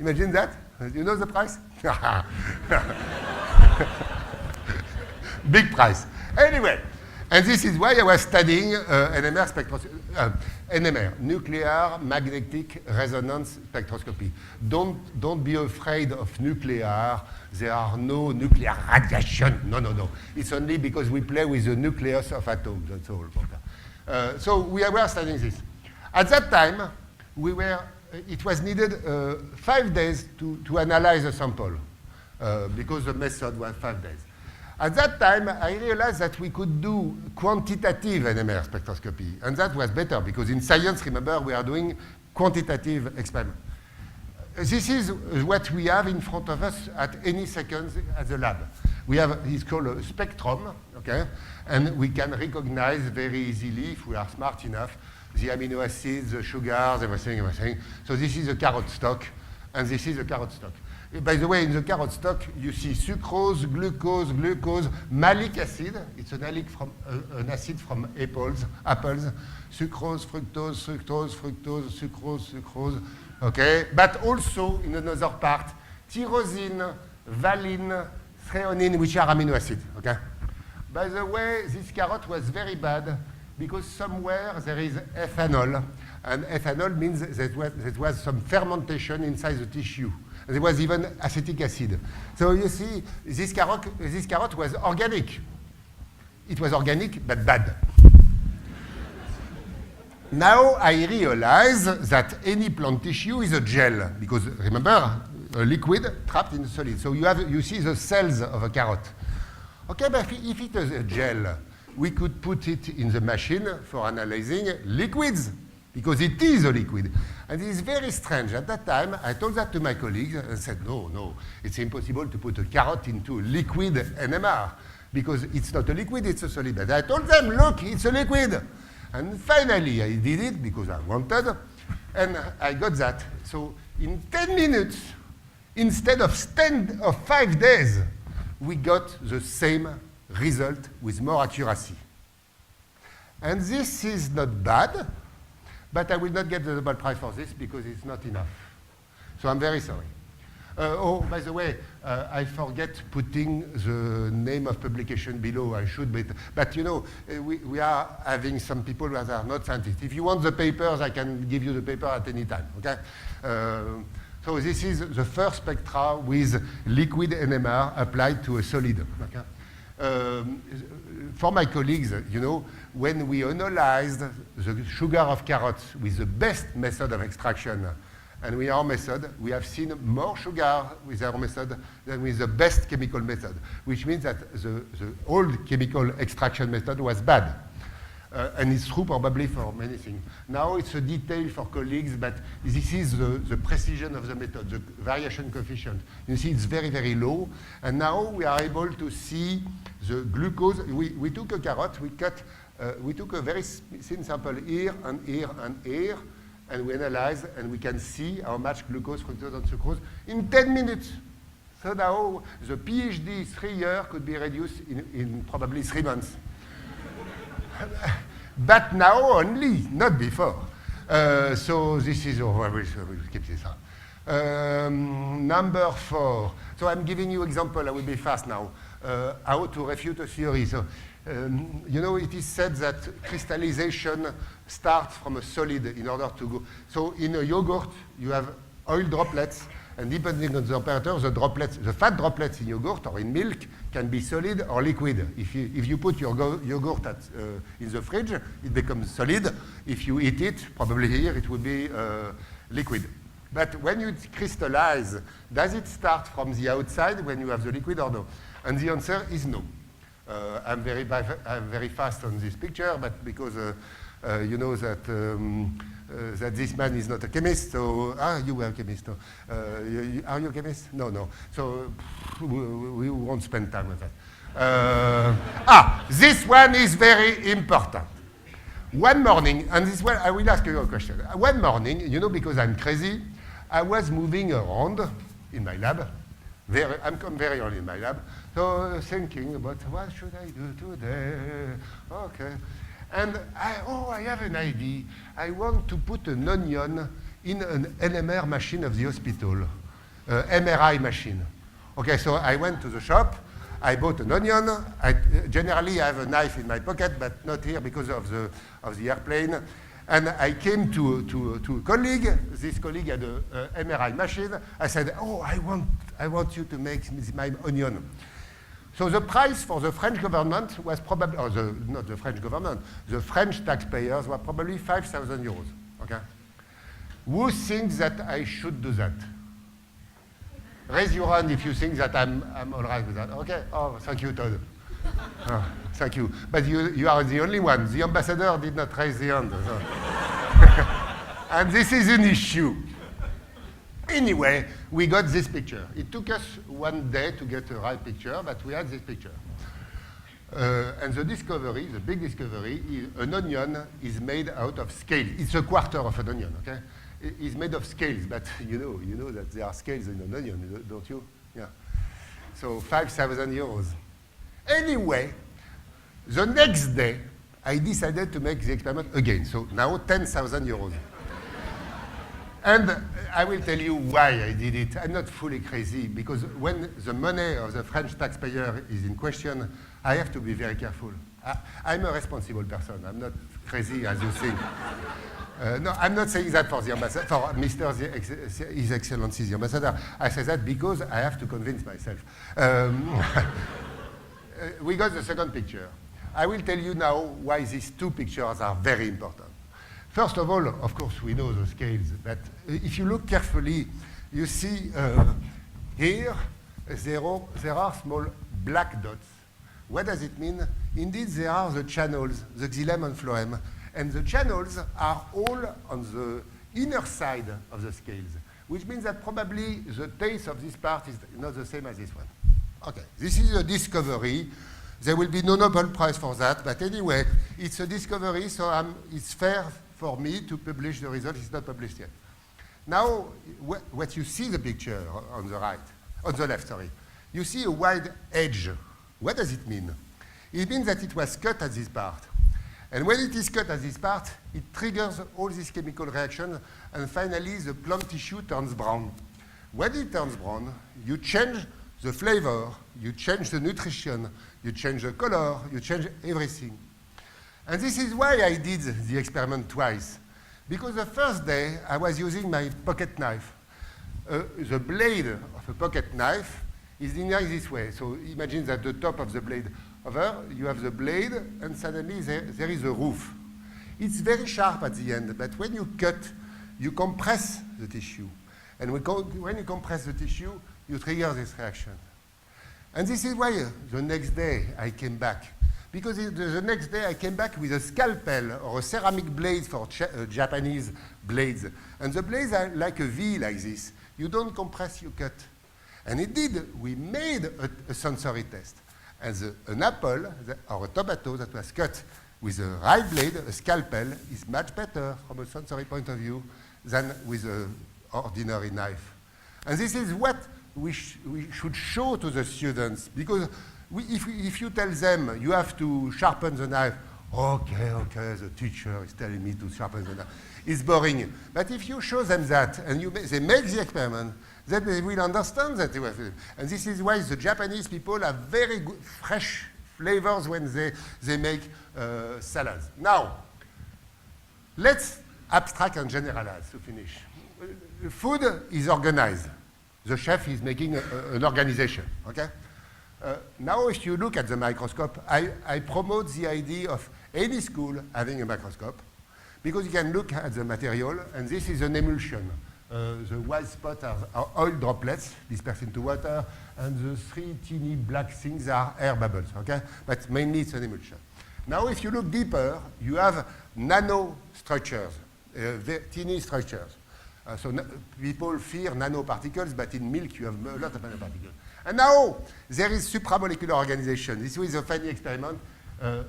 Imagine that? You know the price? Big price. Anyway, and this is why I was studying NMR spectroscopy. NMR, nuclear magnetic resonance spectroscopy. Don't be afraid of nuclear. There are no nuclear radiation. No, no, no. It's only because we play with the nucleus of atoms, that's all. So we were studying this. At that time, it was needed 5 days to analyze a sample because the method was 5 days. At that time, I realized that we could do quantitative NMR spectroscopy, and that was better because in science, remember, we are doing quantitative experiments. This is what we have in front of us at any second at the lab. We have, it's called a spectrum, okay? And we can recognize very easily, if we are smart enough, the amino acids, the sugars, everything. So this is a carrot stock, and this is a carrot stock. By the way, in the carrot stock, you see sucrose, glucose, malic acid. It's an acid from apples. Sucrose, fructose. Okay, but also in another part, tyrosine, valine, threonine, which are amino acids. Okay. By the way, this carrot was very bad because somewhere there is ethanol, and ethanol means there was some fermentation inside the tissue. There was even acetic acid. So you see, this carrot was organic. It was organic, but bad. Now I realize that any plant tissue is a gel, because remember, a liquid trapped in a solid. So you see the cells of a carrot. Okay, but if it is a gel, we could put it in the machine for analyzing liquids, because it is a liquid. And it is very strange. At that time, I told that to my colleagues and said, no, it's impossible to put a carrot into liquid NMR, because it's not a liquid, it's a solid. But I told them, look, it's a liquid. And finally, I did it because I wanted, and I got that. So in 10 minutes, instead of 5 days, we got the same result with more accuracy. And this is not bad, but I will not get the Nobel Prize for this because it's not enough. So I'm very sorry. Oh, by the way, I forget putting the name of publication below. I should, but you know, we are having some people that are not scientists. If you want the papers, I can give you the paper at any time, okay? So this is the first spectra with liquid NMR applied to a solid, okay? For my colleagues, you know, when we analyzed the sugar of carrots with the best method of extraction and with our method, we have seen more sugar with our method than with the best chemical method, which means that the old chemical extraction method was bad. And it's true probably for many things. Now it's a detail for colleagues, but this is the precision of the method, the variation coefficient. You see it's very, very low. And now we are able to see the glucose. We took a carrot, we took a very thin sample here and here and here, and we analyze, and we can see how much glucose, fructose, and sucrose in 10 minutes. So now the PhD 3 years could be reduced in probably 3 months. But now only, not before. So this is, I will keep this up. Number 4. So I'm giving you example, I will be fast now. How to refute a theory. So, you know, it is said that crystallization starts from a solid in order to go. So in a yogurt, you have oil droplets, and depending on the temperature, the fat droplets in yogurt or in milk can be solid or liquid. If you put your yogurt in the fridge, it becomes solid. If you eat it, probably here, it will be liquid. But when you crystallize, does it start from the outside when you have the liquid or no? And the answer is no. I'm very fast on this picture, but because you know that that this man is not a chemist, so you are a chemist. No. Are you a chemist? No. So we won't spend time with that. This one is very important. One morning, and this one I will ask you a question. One morning, you know, because I'm crazy, I was moving around in my lab. I'm come very early in my lab, so thinking about what should I do today? Okay. And I have an idea. I want to put an onion in an NMR machine of the hospital, MRI machine. Okay, so I went to the shop. I bought an onion. Generally, I have a knife in my pocket, but not here because of the airplane. And I came to a colleague. This colleague had a MRI machine. I said, oh, I want you to make my onion. So the price for the French government was probably, not the French government, the French taxpayers were probably 5,000 euros, okay? Who thinks that I should do that? Raise your hand if you think that I'm all right with that. Okay, oh, thank you, Todd. Oh, thank you. But you are the only one. The ambassador did not raise the hand. So. And this is an issue. Anyway, we got this picture. It took us 1 day to get the right picture, but we had this picture. And the discovery, the big discovery, is an onion is made out of scales. It's a quarter of an onion, okay? It's made of scales, but you know that there are scales in an onion, don't you? Yeah. So 5,000 euros. Anyway, the next day, I decided to make the experiment again. So now 10,000 euros. And I will tell you why I did it. I'm not fully crazy, because when the money of the French taxpayer is in question, I have to be very careful. I'm a responsible person. I'm not crazy as you think. No, I'm not saying that for the ambassador, for His Excellency the Ambassador. I say that because I have to convince myself. We got the second picture. I will tell you now why these two pictures are very important. First of all, of course, we know the scales, but if you look carefully, you see here, there are small black dots. What does it mean? Indeed, there are the channels, the xylem and phloem, and the channels are all on the inner side of the scales, which means that probably the taste of this part is not the same as this one. Okay, this is a discovery. There will be no Nobel Prize for that, but anyway, it's a discovery, so it's fair for me to publish the result. It's not published yet. Now, what you see the picture on the right, on the left, sorry, you see a wide edge. What does it mean? It means that it was cut at this part. And when it is cut at this part, it triggers all these chemical reactions, and finally the plant tissue turns brown. When it turns brown, you change the flavor, you change the nutrition, you change the color, you change everything. And this is why I did the experiment twice. Because the first day, I was using my pocket knife. The blade of a pocket knife is linear this way. So imagine that the top of the blade over, you have the blade, and suddenly there is a roof. It's very sharp at the end, but when you cut, you compress the tissue. And when you compress the tissue, you trigger this reaction. And this is why the next day I came back. Because the next day I came back with a scalpel or a ceramic blade for Japanese blades. And the blades are like a V like this. You don't compress, you cut. And indeed, we made a sensory test. And an apple or a tomato that was cut with a right blade, a scalpel, is much better from a sensory point of view than with an ordinary knife. And this is what we should show to the students, because if you tell them you have to sharpen the knife, okay, the teacher is telling me to sharpen the knife, it's boring. But if you show them that and they make the experiment, then they will understand that. And this is why the Japanese people have very good, fresh flavors when they make salads. Now, let's abstract and generalize to finish. Food is organized. The chef is making an organization, okay? Now, if you look at the microscope, I promote the idea of any school having a microscope, because you can look at the material, and this is an emulsion. The white spots are oil droplets dispersed into water, and the three teeny black things are air bubbles, okay? But mainly it's an emulsion. Now, if you look deeper, you have nanostructures, teeny structures. People fear nanoparticles, but in milk you have a lot of nanoparticles. And now there is supramolecular organization. This is a funny experiment.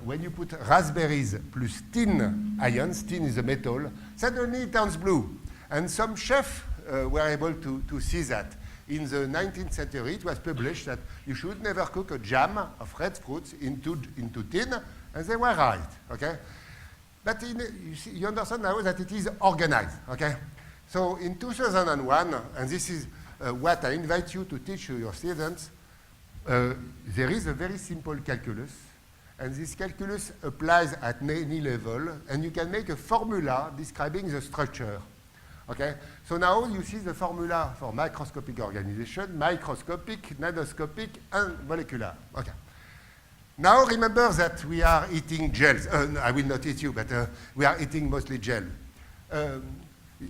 When you put raspberries plus tin ions, tin is a metal, suddenly it turns blue. And some chefs were able to see that. In the 19th century, it was published that you should never cook a jam of red fruits into tin, and they were right, okay? But you understand now that it is organized, okay? So in 2001, and this is what I invite you to teach your students, there is a very simple calculus, And this calculus applies at any level, and you can make a formula describing the structure. Okay? So now you see the formula for microscopic organization, microscopic, nanoscopic, and molecular. Okay. Now remember that we are eating gels. No, I will not eat you, but we are eating mostly gel.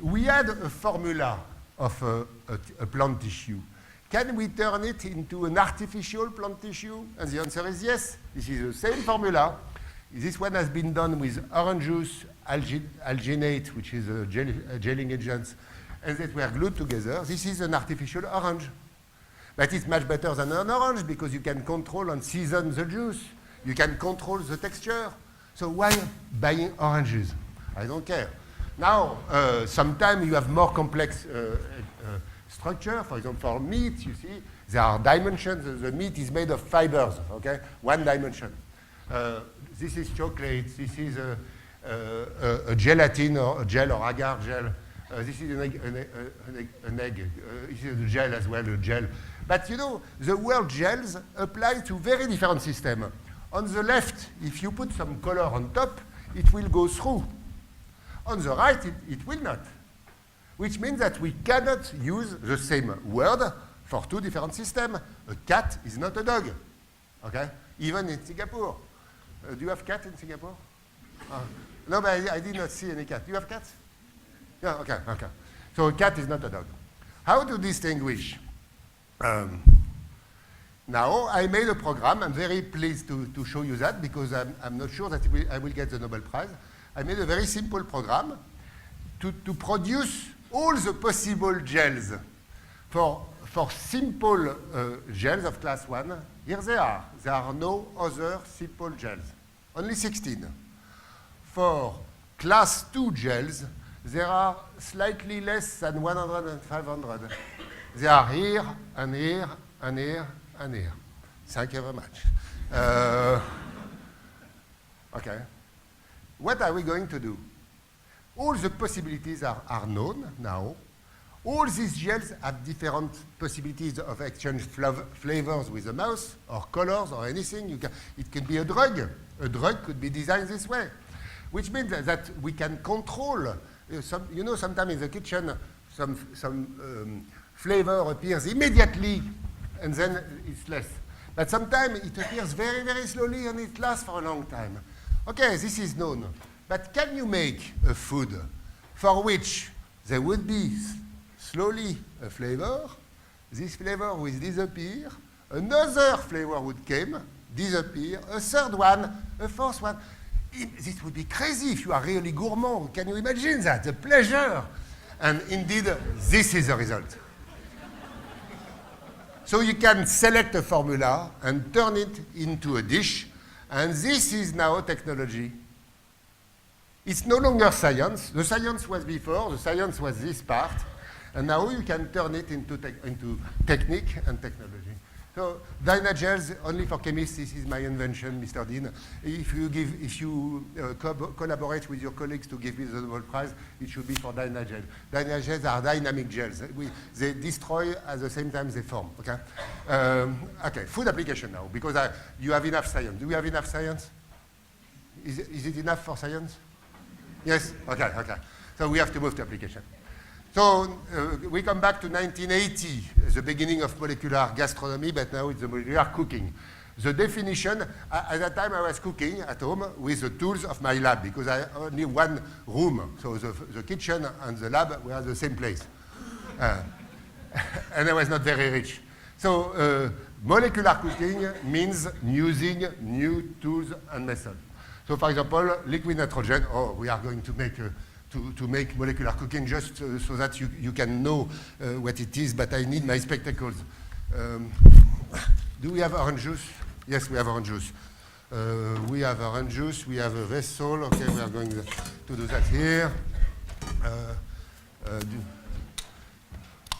We had a formula of a plant tissue. Can we turn it into an artificial plant tissue? And the answer is yes. This is the same formula. This one has been done with orange juice, alginate, which is a gelling agent, and that were glued together. This is an artificial orange. But it's much better than an orange because you can control and season the juice. You can control the texture. So why buying oranges? I don't care. Now, sometimes you have more complex structure. For example, for meat, you see, there are dimensions. The meat is made of fibers, okay? One dimension. This is chocolate. This is a gelatin or a gel or agar gel. This is an egg. This is a gel as well, a gel. But you know, the word gels apply to very different systems. On the left, if you put some color on top, it will go through. On the right, it will not. Which means that we cannot use the same word for two different systems. A cat is not a dog, okay? Even in Singapore. Do you have cat in Singapore? No, but I did not see any cat. Do you have cats? Yeah, okay, okay. So a cat is not a dog. How to distinguish? Now, I made a program. I'm very pleased to show you that because I'm not sure that I will get the Nobel Prize. I made a very simple program to produce all the possible gels. For simple gels of class 1, here they are. There are no other simple gels, only 16. For class 2 gels, there are slightly less than 100 and 500. They are here, and here, and here, and here. Thank you very much. Okay. What are we going to do? All the possibilities are known now. All these gels have different possibilities of exchange flavors with the mouse, or colors, or anything. It can be a drug. A drug could be designed this way, which means that we can control. You know, sometimes in the kitchen, some flavor appears immediately, and then it's less. But sometimes it appears very, very slowly, and it lasts for a long time. Okay, this is known. But can you make a food for which there would be slowly a flavor, this flavor will disappear, another flavor would come, disappear, a third one, a fourth one? This would be crazy if you are really gourmand. Can you imagine that? The pleasure. And indeed, this is the result. So you can select a formula and turn it into a dish, and this is now technology. It's no longer science. The science was before, the science was this part, and now you can turn it into technique and technology. So Dynagels, only for chemists, this is my invention, Mr. Dean. If you collaborate with your colleagues to give me the Nobel Prize, it should be for Dynagel. Dynagels are dynamic gels. They destroy at the same time they form, okay? Okay, food application now, because you have enough science. Do we have enough science? Is it enough for science? Yes? Okay, okay. So we have to move to application. So we come back to 1980, the beginning of molecular gastronomy, but now it's the molecular cooking. The definition, at that time I was cooking at home with the tools of my lab because I only one room. So the kitchen and the lab were the same place. And I was not very rich. So molecular cooking means using new tools and methods. So for example, liquid nitrogen, we are going to make to make molecular cooking just so that you can know what it is, but I need my spectacles. Do we have orange juice? Yes, we have orange juice. We have orange juice, we have a vessel. Okay, we are going to do that here.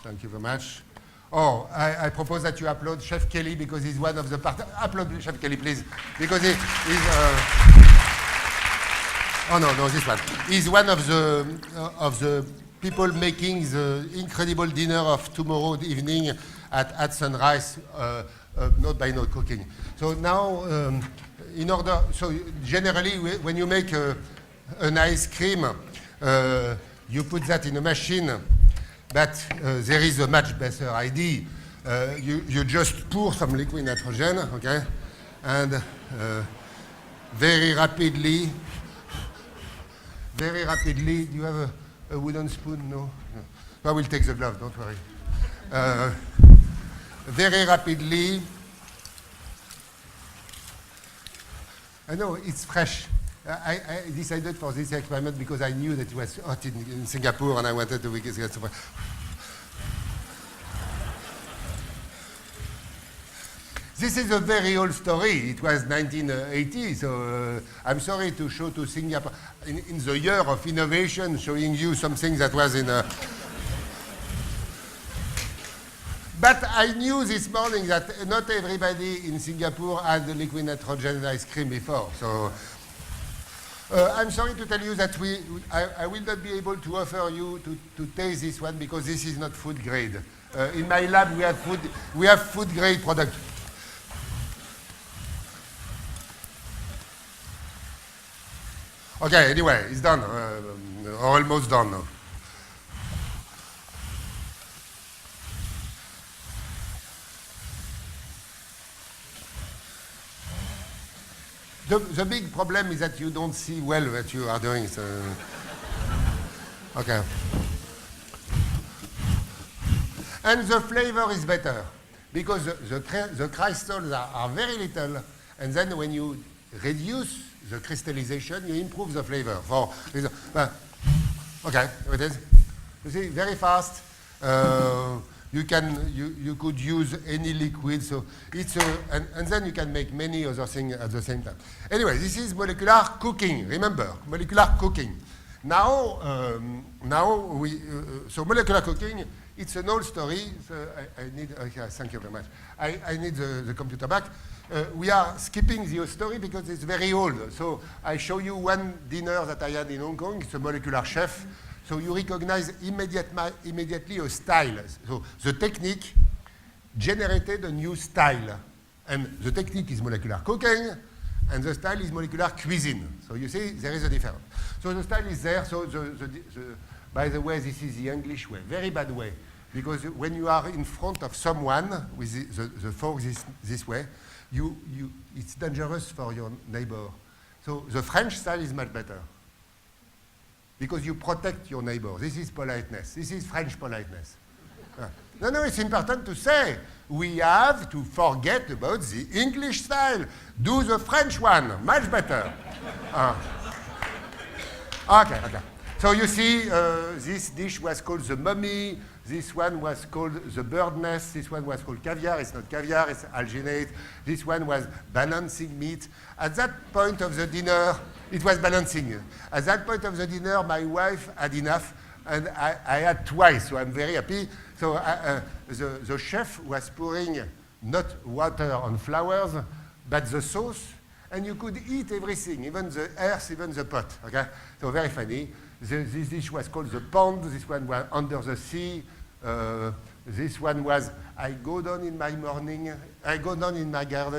Thank you very much. Oh, I propose that you upload Chef Kelly because he's one of the upload Chef Kelly, please, because he's oh no, this one. He's one of the people making the incredible dinner of tomorrow evening at At-Sunrice, note by note cooking. So now in order, so generally when you make an ice cream, you put that in a machine, but there is a much better idea. You just pour some liquid nitrogen, okay, and very rapidly, do you have a wooden spoon? No? I will take the glove, don't worry. Very rapidly, I know it's fresh. I decided for this experiment because I knew that it was hot in Singapore and I wanted to make it get super. This is a very old story. It was 1980, so I'm sorry to show to Singapore in the year of innovation, showing you something that was in a. But I knew this morning that not everybody in Singapore had the liquid nitrogen ice cream before. So I'm sorry to tell you that I will not be able to offer you to taste this one because this is not food grade. In my lab, we have food grade product. Okay, anyway, it's done, almost done now. The big problem is that you don't see well what you are doing. So. Okay. And the flavor is better because the crystals are very little, and then when you reduce the crystallization, you improve the flavor. Okay, it is. You see, very fast. You could use any liquid, so it's and then you can make many other things at the same time. Anyway, this is molecular cooking. Remember, molecular cooking. Now so molecular cooking. It's an old story. So I need. Okay, thank you very much. I need the computer back. We are skipping the story because it's very old. So I show you one dinner that I had in Hong Kong. It's a molecular chef. So you recognize immediately a style. So the technique generated a new style. And the technique is molecular cooking, and the style is molecular cuisine. So you see, there is a difference. So the style is there. So by the way, this is the English way, very bad way. Because when you are in front of someone with the fork this way, it's dangerous for your neighbor. So the French style is much better. Because you protect your neighbor. This is politeness. This is French politeness. No, it's important to say. We have to forget about the English style. Do the French one, much better. Okay. So you see, this dish was called the mummy. This one was called the bird nest. This one was called caviar. It's not caviar, it's alginate. This one was balancing meat. At that point of the dinner, it was balancing. At that point of the dinner, my wife had enough, and I had twice, so I'm very happy. So the chef was pouring not water on flowers, but the sauce, and you could eat everything, even the earth, even the pot. Okay, so very funny. This dish was called the pond. This one was under the sea. This one was I go down in my garden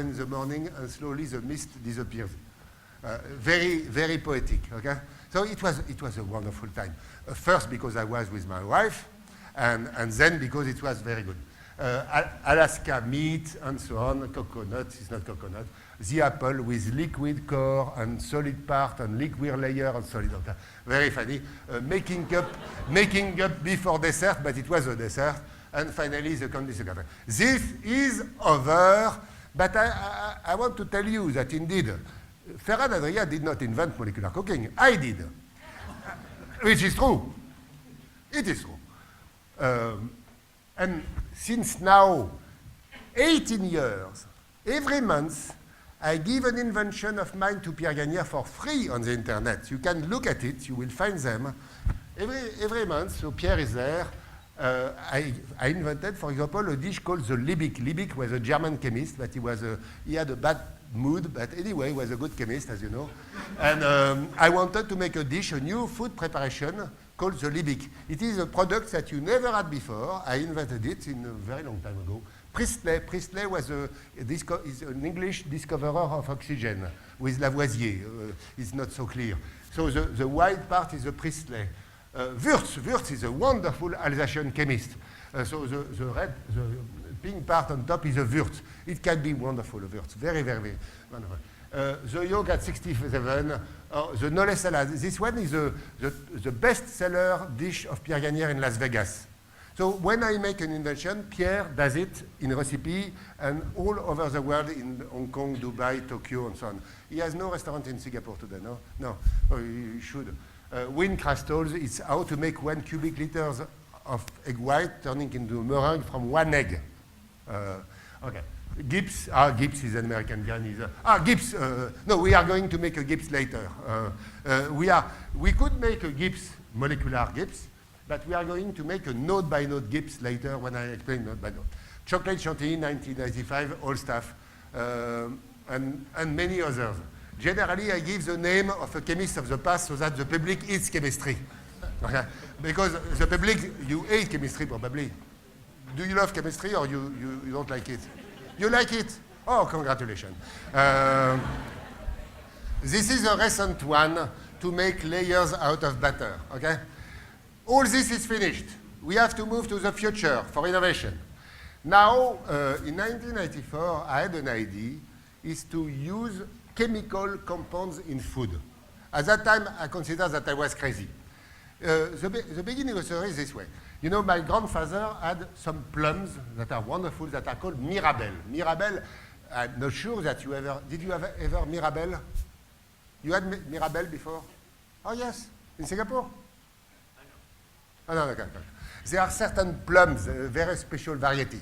in the morning, and slowly the mist disappears. Very, very poetic. Okay, so it was a wonderful time. First because I was with my wife, and then because it was very good. Alaska meat and so on. Coconut is not coconut. The apple with liquid core and solid part and liquid layer and solid. Okay. Very funny. Making up before dessert, but it was a dessert. And finally, the candy sugar. This is over, but I want to tell you that indeed, Ferran Adria did not invent molecular cooking. I did. Which is true. It is true. And since now 18 years, every month, I give an invention of mine to Pierre Gagnère for free on the internet. You can look at it, you will find them. Every month, so Pierre is there. I invented, for example, a dish called the Liebig. Liebig was a German chemist, but he had a bad mood, but anyway, he was a good chemist, as you know. And I wanted to make a dish, a new food preparation called the Liebig. It is a product that you never had before. I invented it in a very long time ago. Priestley was is an English discoverer of oxygen. with Lavoisier. It's not so clear. So the white part is the Priestley. Wurtz is a wonderful Alsatian chemist. So the pink part on top is a Wurtz. It can be wonderful, a Wurtz. Very, very, very wonderful. The yolk at 67, the Nollet salad. This one is the best-seller dish of Pierre Gagnère in Las Vegas. So when I make an invention, Pierre does it in recipe and all over the world, in Hong Kong, Dubai, Tokyo, and so on. He has no restaurant in Singapore today, no? No, oh, he should. Wind crystals, it's how to make 1 cubic liters of egg white turning into meringue from 1 egg. Okay. Gibbs, Gibbs is an American guy. Gibbs, no, we are going to make a Gibbs later. We could make a Gibbs, molecular Gibbs, but we are going to make a node-by-node Gibbs later when I explain node-by-node. Chocolate Chantilly, 1995, all stuff, and many others. Generally, I give the name of a chemist of the past so that the public eats chemistry. Okay? Because the public, you hate chemistry probably. Do you love chemistry or you don't like it? You like it? Oh, congratulations. This is a recent one to make layers out of butter, okay? All this is finished. We have to move to the future for innovation. Now, in 1994, I had an idea, is to use chemical compounds in food. At that time, I considered that I was crazy. The beginning of the story is this way. You know, my grandfather had some plums that are wonderful that are called Mirabelle. Mirabelle, I'm not sure that you ever, did you ever Mirabelle? You had Mirabelle before? Oh yes, in Singapore? Oh, no, okay. There are certain plums, a very special variety.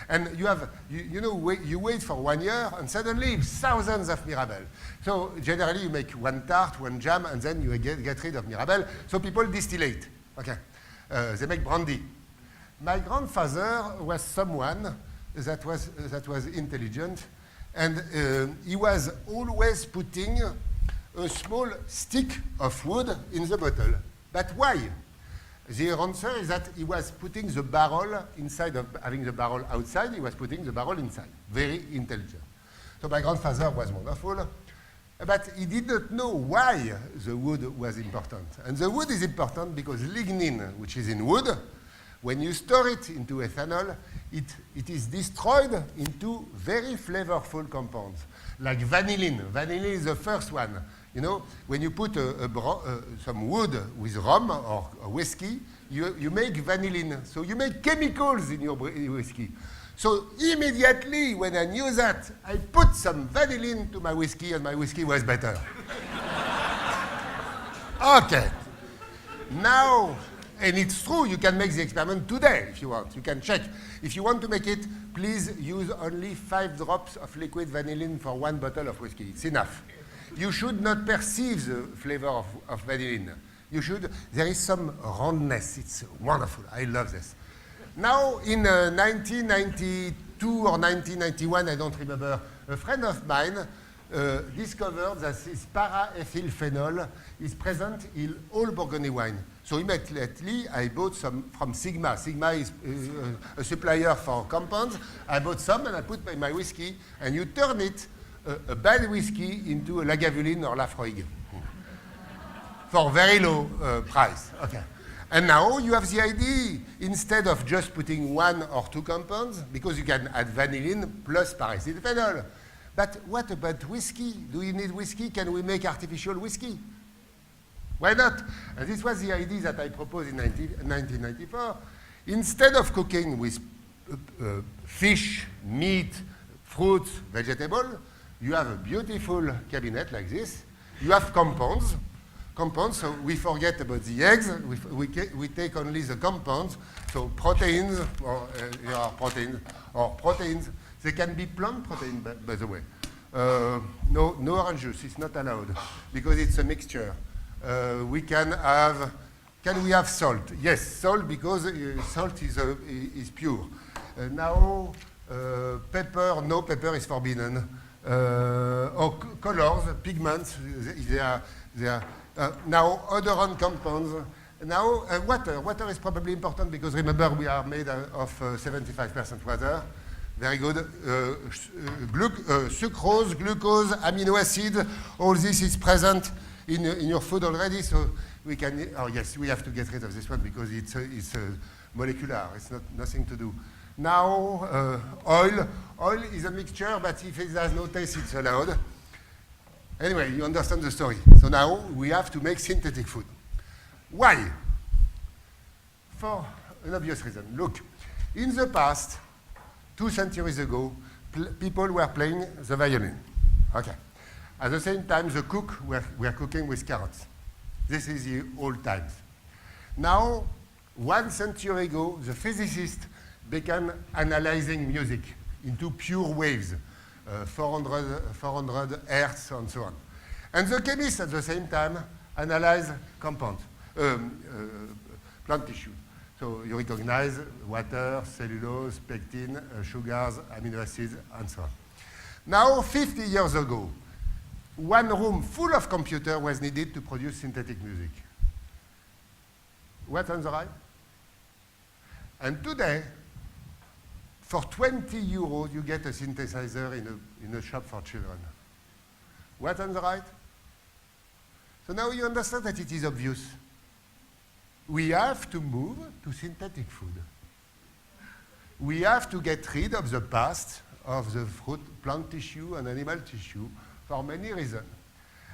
And you have, you wait for 1 year and suddenly thousands of Mirabelle. So generally you make 1 tart, 1 jam, and then you get rid of Mirabelle. So people distillate, okay. They make brandy. My grandfather was someone that was intelligent, and he was always putting a small stick of wood in the bottle. But why? The answer is that he was putting the barrel inside of having the barrel outside, he was putting the barrel inside. Very intelligent. So my grandfather was wonderful, but he did not know why the wood was important. And the wood is important because lignin, which is in wood, when you store it into ethanol, it is destroyed into very flavorful compounds, like vanillin. Vanillin is the first one. You know, when you put some wood with rum or whiskey, you make vanillin. So you make chemicals in your whiskey. So immediately, when I knew that, I put some vanillin to my whiskey, and my whiskey was better. Okay. Now, and it's true, you can make the experiment today if you want. You can check. If you want to make it, please use only 5 drops of liquid vanillin for 1 bottle of whiskey. It's enough. You should not perceive the flavor of vanillin. You should, there is some roundness. It's wonderful. I love this. Now, in 1992 or 1991, I don't remember, a friend of mine discovered that this para-ethylphenol is present in all Burgundy wine. So immediately, I bought some from Sigma. Sigma is a supplier for compounds. I bought some and I put in my whiskey, and you turn it, a bad whiskey, into a Lagavulin or Lafroig for very low price. Okay. And now you have the idea, instead of just putting 1 or 2 compounds, because you can add vanillin plus para-acetylphenol. But what about whiskey? Do you need whiskey? Can we make artificial whiskey? Why not? And this was the idea that I proposed in 1994. Instead of cooking with fish, meat, fruits, vegetable, you have a beautiful cabinet like this. You have compounds. So we forget about the eggs. We take only the compounds. So proteins, or proteins. They can be plant protein, by the way. No orange juice. It's not allowed because it's a mixture. We can we have salt? Yes, salt, because salt is pure. Now, pepper, no, pepper is forbidden. Or colors, pigments, they are now odorant compounds. Now, water is probably important because remember we are made of 75% water. Very good. Sucrose, glucose, amino acid, all this is present in your food already, so we can, oh yes, we have to get rid of this one because it's molecular, it's nothing to do. Now, oil. Oil is a mixture, but if it has no taste, it's allowed. Anyway, you understand the story. So now we have to make synthetic food. Why? For an obvious reason. Look, in the past, 2 centuries ago, people were playing the violin. Okay. At the same time, the cook were cooking with carrots. This is the old times. Now, 1 century ago, the physicists began analyzing music into pure waves, 400 hertz and so on. And the chemists at the same time analyze compounds, plant tissue. So you recognize water, cellulose, pectin, sugars, amino acids, and so on. Now, 50 years ago, 1 room full of computers was needed to produce synthetic music. What's on the right? And today, for 20 euros, you get a synthesizer in a shop for children. What's on the right? So now you understand that it is obvious. We have to move to synthetic food. We have to get rid of the past of the fruit, plant tissue and animal tissue for many reasons.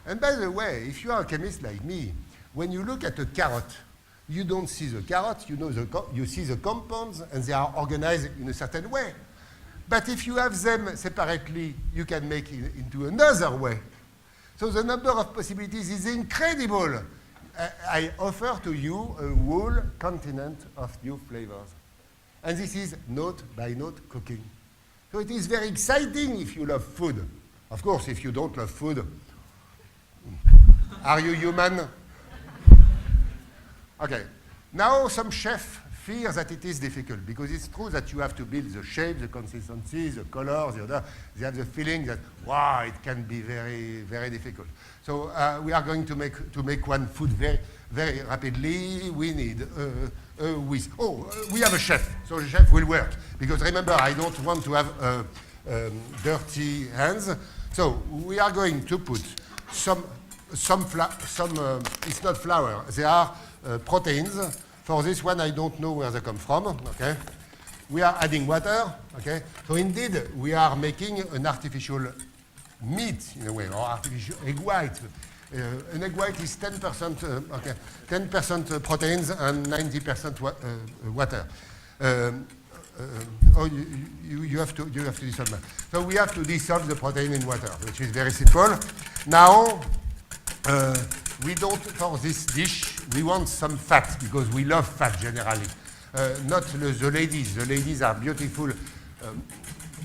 And by the way, if you are a chemist like me, when you look at a carrot, you don't see the carrot, you see the compounds and they are organized in a certain way. But if you have them separately, you can make it into another way. So the number of possibilities is incredible. I offer to you a whole continent of new flavors. And this is note by note cooking. So it is very exciting if you love food. Of course, if you don't love food, are you human? Okay. Now some chefs fear that it is difficult because it's true that you have to build the shape, the consistency, the color, the other. They have the feeling that, wow, it can be very, very difficult. So we are going to make one food very, very rapidly. We need we have a chef, so the chef will work. Because remember, I don't want to have dirty hands. So we are going to put some it's not flour, they are proteins. For this one, I don't know where they come from, okay? We are adding water, okay? So indeed, we are making an artificial meat, in a way, or artificial egg white. An egg white is 10%, 10% proteins and 90% water. You have to dissolve that. So we have to dissolve the protein in water, which is very simple. Now, we don't, for this dish, we want some fat, because we love fat generally. Not the ladies. The ladies are beautiful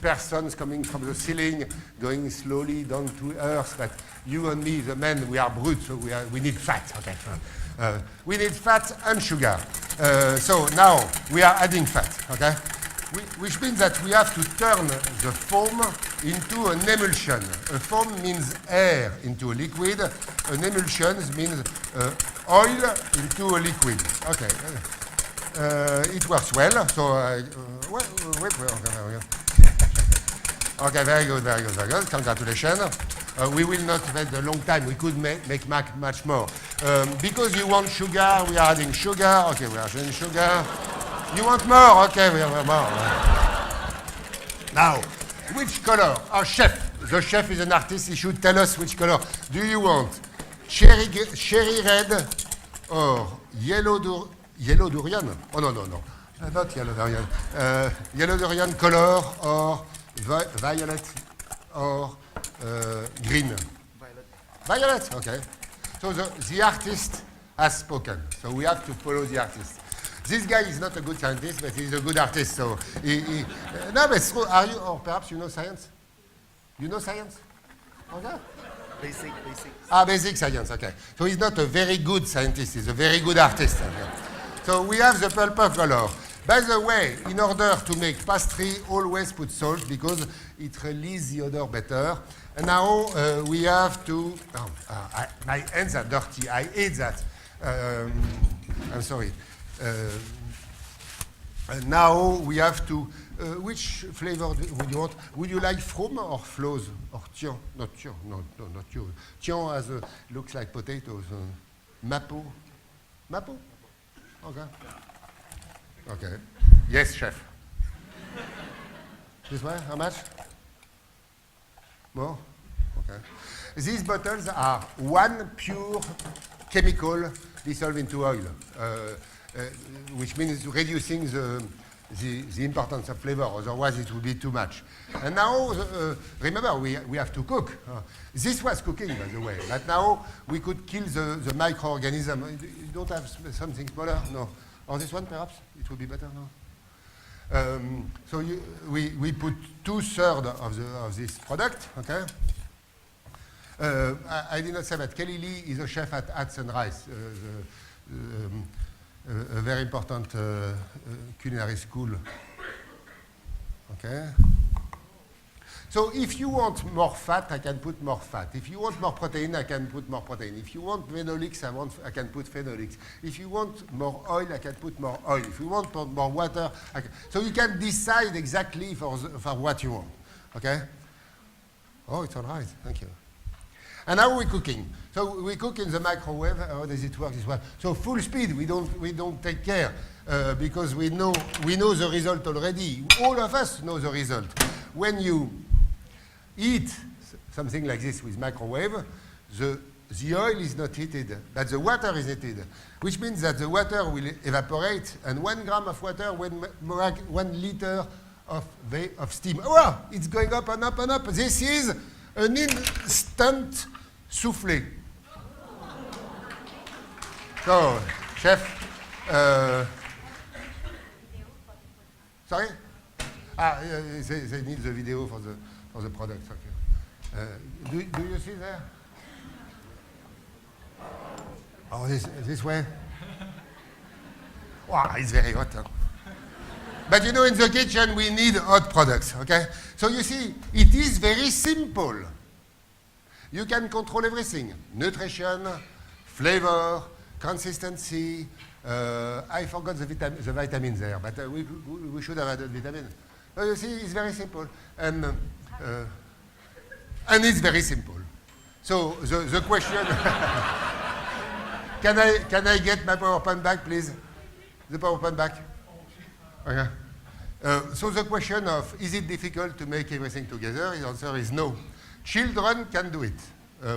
persons coming from the ceiling, going slowly down to earth, but you and me, the men, we are brute, so we need fat. Okay. We need fat and sugar. So now we are adding fat, okay? Which means that we have to turn the foam into an emulsion. A foam means air into a liquid. An emulsion means oil into a liquid. Okay. It works well. So, okay, very good, very good, very good. Congratulations. We will not wait a long time. We could make much more. Because you want sugar, we are adding sugar. Okay, we are adding sugar. You want more? Okay, we have more. Now, which color? Our chef. The chef is an artist. He should tell us which color. Do you want cherry red or yellow durian? Oh, no. Not yellow durian. Yellow durian color or violet or green? Violet, okay. So the artist has spoken. So we have to follow the artist. This guy is not a good scientist, but he's a good artist. So no, but it's true. Are you, or perhaps you know science? You know science? Okay. Basic. Basic science. Okay. So he's not a very good scientist. He's a very good artist. Okay. So we have the purple color. By the way, in order to make pastry, always put salt because it releases the odor better. And now we have to. My hands are dirty. I hate that. I'm sorry. Now we have to which flavor would you want? Would you like from or flows or tian? Not tian, no, not tian. Tian has looks like potatoes. Mapo? Mapo? Okay. Okay. Yes, chef. This one, how much? More? Okay. These bottles are one pure chemical dissolved into oil, which means reducing the importance of flavor, otherwise it would be too much. And now, remember, we have to cook. This was cooking, by the way, but now we could kill the microorganism. You don't have something smaller? No. Or this one, perhaps? It would be better, no? So we put 2/3 of this product, okay? I did not say that Kelly Lee is a chef at At-Sunrice, a very important culinary school. Okay. So if you want more fat, I can put more fat. If you want more protein, I can put more protein. If you want phenolics, I can put phenolics. If you want more oil, I can put more oil. If you want more water, so you can decide exactly for what you want. Okay? Oh, it's all right. Thank you. And now we're cooking. So we cook in the microwave. How does it work? This one. So full speed. We don't take care because we know the result already. All of us know the result. When you eat something like this with microwave, the oil is not heated, but the water is heated, which means that the water will evaporate, and 1 gram of water, 1 liter of steam. Oh, it's going up and up and up. This is an instant soufflé. So, chef, sorry? They need the video for the product. Okay. Do you see there? Oh, this way? Wow, it's very hot. Huh? But you know, in the kitchen, we need hot products, okay? So you see, it is very simple. You can control everything. Nutrition, flavor, consistency. I forgot the vitamins there, but we should have added vitamin. So you see, it's very simple. And it's very simple. So the question, can I get my PowerPoint back, please? The PowerPoint back? Okay. So the question of, is it difficult to make everything together? The answer is no. Children can do it.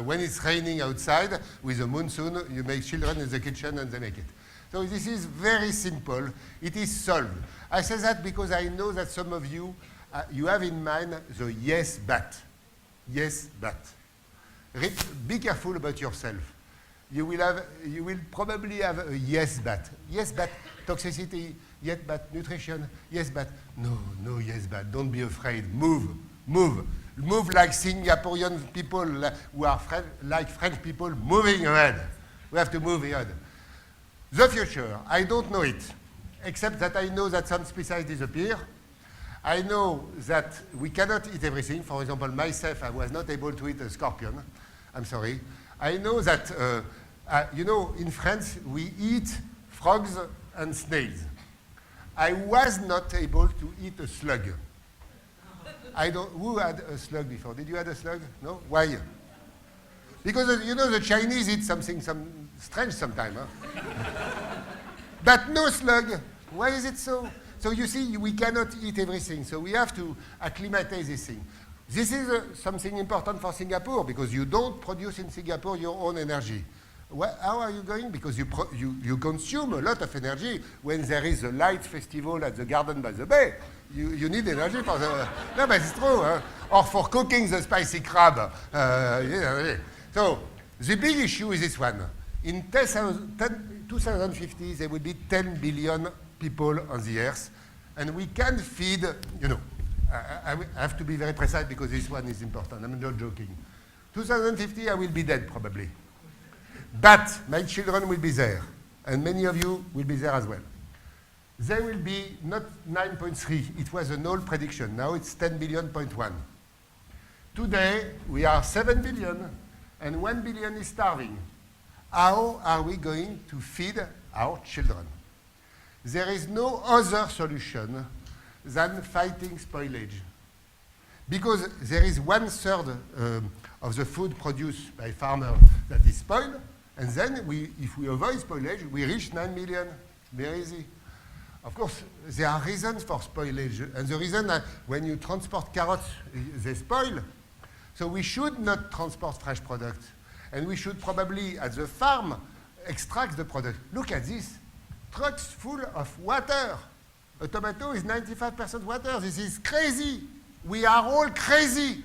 When it's raining outside with a monsoon, you make children in the kitchen and they make it. So this is very simple. It is solved. I say that because I know that some of you, you have in mind the yes, but. Yes, but. Be careful about yourself. You will probably have a yes, but. Yes, but toxicity. Yes, but nutrition. Yes, but. No, yes, but. Don't be afraid. Move. Move like Singaporean people who are like French people moving ahead. We have to move ahead. The future, I don't know it, except that I know that some species disappear. I know that we cannot eat everything. For example, myself, I was not able to eat a scorpion. I'm sorry. I know that, you know, in France, we eat frogs and snails. I was not able to eat a slug. Who had a slug before? Did you have a slug? No? Why? Because, you know, the Chinese eat something strange sometimes. Huh? But no slug. Why is it so? So you see, we cannot eat everything. So we have to acclimatize this thing. This is something important for Singapore because you don't produce in Singapore your own energy. How are you going? Because you consume a lot of energy when there is a light festival at the garden by the bay. You need energy for the... No, but it's true. Huh? Or for cooking the spicy crab. So the big issue is this one. In 2050, there will be 10 billion people on the earth. And we can feed, you know, I have to be very precise because this one is important. I'm not joking. 2050, I will be dead probably. But my children will be there. And many of you will be there as well. They will be not 9.3. It was an old prediction. Now it's 10 billion.1. Today, we are 7 billion, and 1 billion is starving. How are we going to feed our children? There is no other solution than fighting spoilage. Because there is 1/3 of the food produced by farmers that is spoiled, and then if we avoid spoilage, we reach 9 million. Very easy. Of course, there are reasons for spoilage, and the reason that when you transport carrots, they spoil. So we should not transport fresh products, and we should probably, at the farm, extract the product. Look at this. Trucks full of water. A tomato is 95% water. This is crazy. We are all crazy.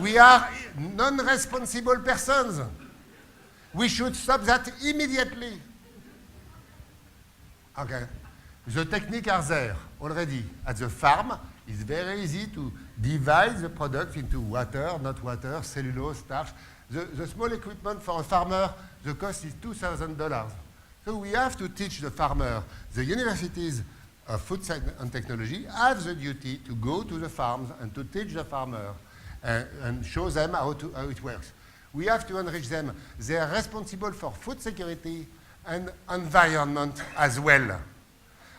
We are non-responsible persons. We should stop that immediately. Okay. The techniques are there already. At the farm, it's very easy to divide the product into water, not water, cellulose, starch. The small equipment for a farmer, the cost is $2,000. So we have to teach the farmer. The universities of food science and technology have the duty to go to the farms and to teach the farmer and show them how it works. We have to enrich them. They are responsible for food security and environment as well.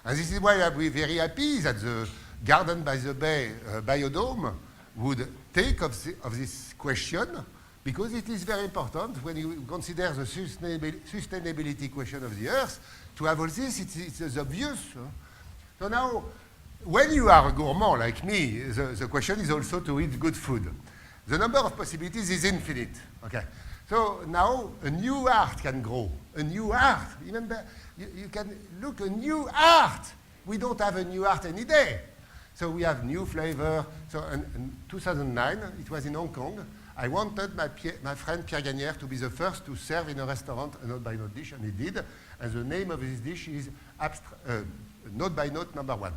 And this is why we're very happy that the Garden by the Bay biodome would take of this question, because it is very important when you consider the sustainability question of the Earth. To have all this, it's obvious. So now, when you are a gourmand like me, the question is also to eat good food. The number of possibilities is infinite. Okay. So now a new art can grow. A new art. Even you can look a new art. We don't have a new art any day. So we have new flavor. So in 2009, it was in Hong Kong. I wanted my friend Pierre Gagnère to be the first to serve in a restaurant a note-by-note dish, and he did. And the name of his dish is note-by-note number 1.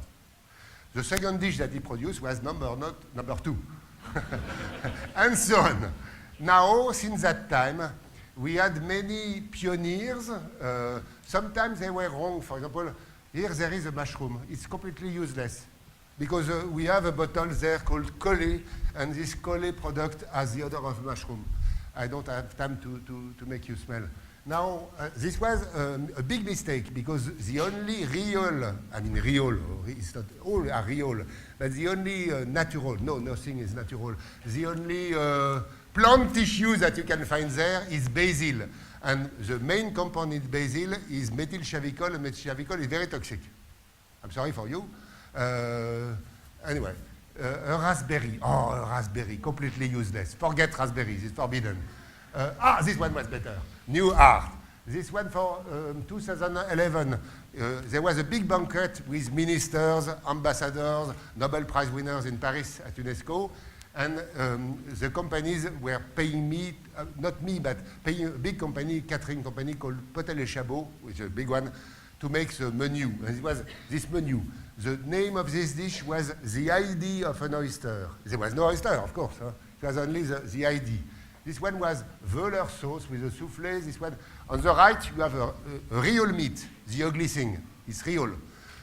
The second dish that he produced was number 2. And so on. Now, since that time, we had many pioneers. Sometimes they were wrong. For example, here there is a mushroom. It's completely useless, because we have a bottle there called Collet, and this Collet product has the odor of mushroom. I don't have time to make you smell. Now, this was a big mistake, because the only real, it's not all are real, but the only natural, no, nothing is natural, the only plant tissue that you can find there is basil. And the main compound in basil is methylchavicol, and methylchavicol is very toxic. I'm sorry for you. Anyway, a raspberry. Oh, a raspberry, completely useless. Forget raspberries, it's forbidden. This one was better. New art. This one for 2011. There was a big banquet with ministers, ambassadors, Nobel Prize winners in Paris at UNESCO. And the companies were paying me, not me, but paying a big company, catering company called Potel et Chabot, which is a big one, to make the menu. And it was this menu. The name of this dish was the ID of an oyster. There was no oyster, of course. Huh? It was only the ID. This one was Wöhler sauce with a soufflé. This one, on the right, you have a real meat, the ugly thing. It's real.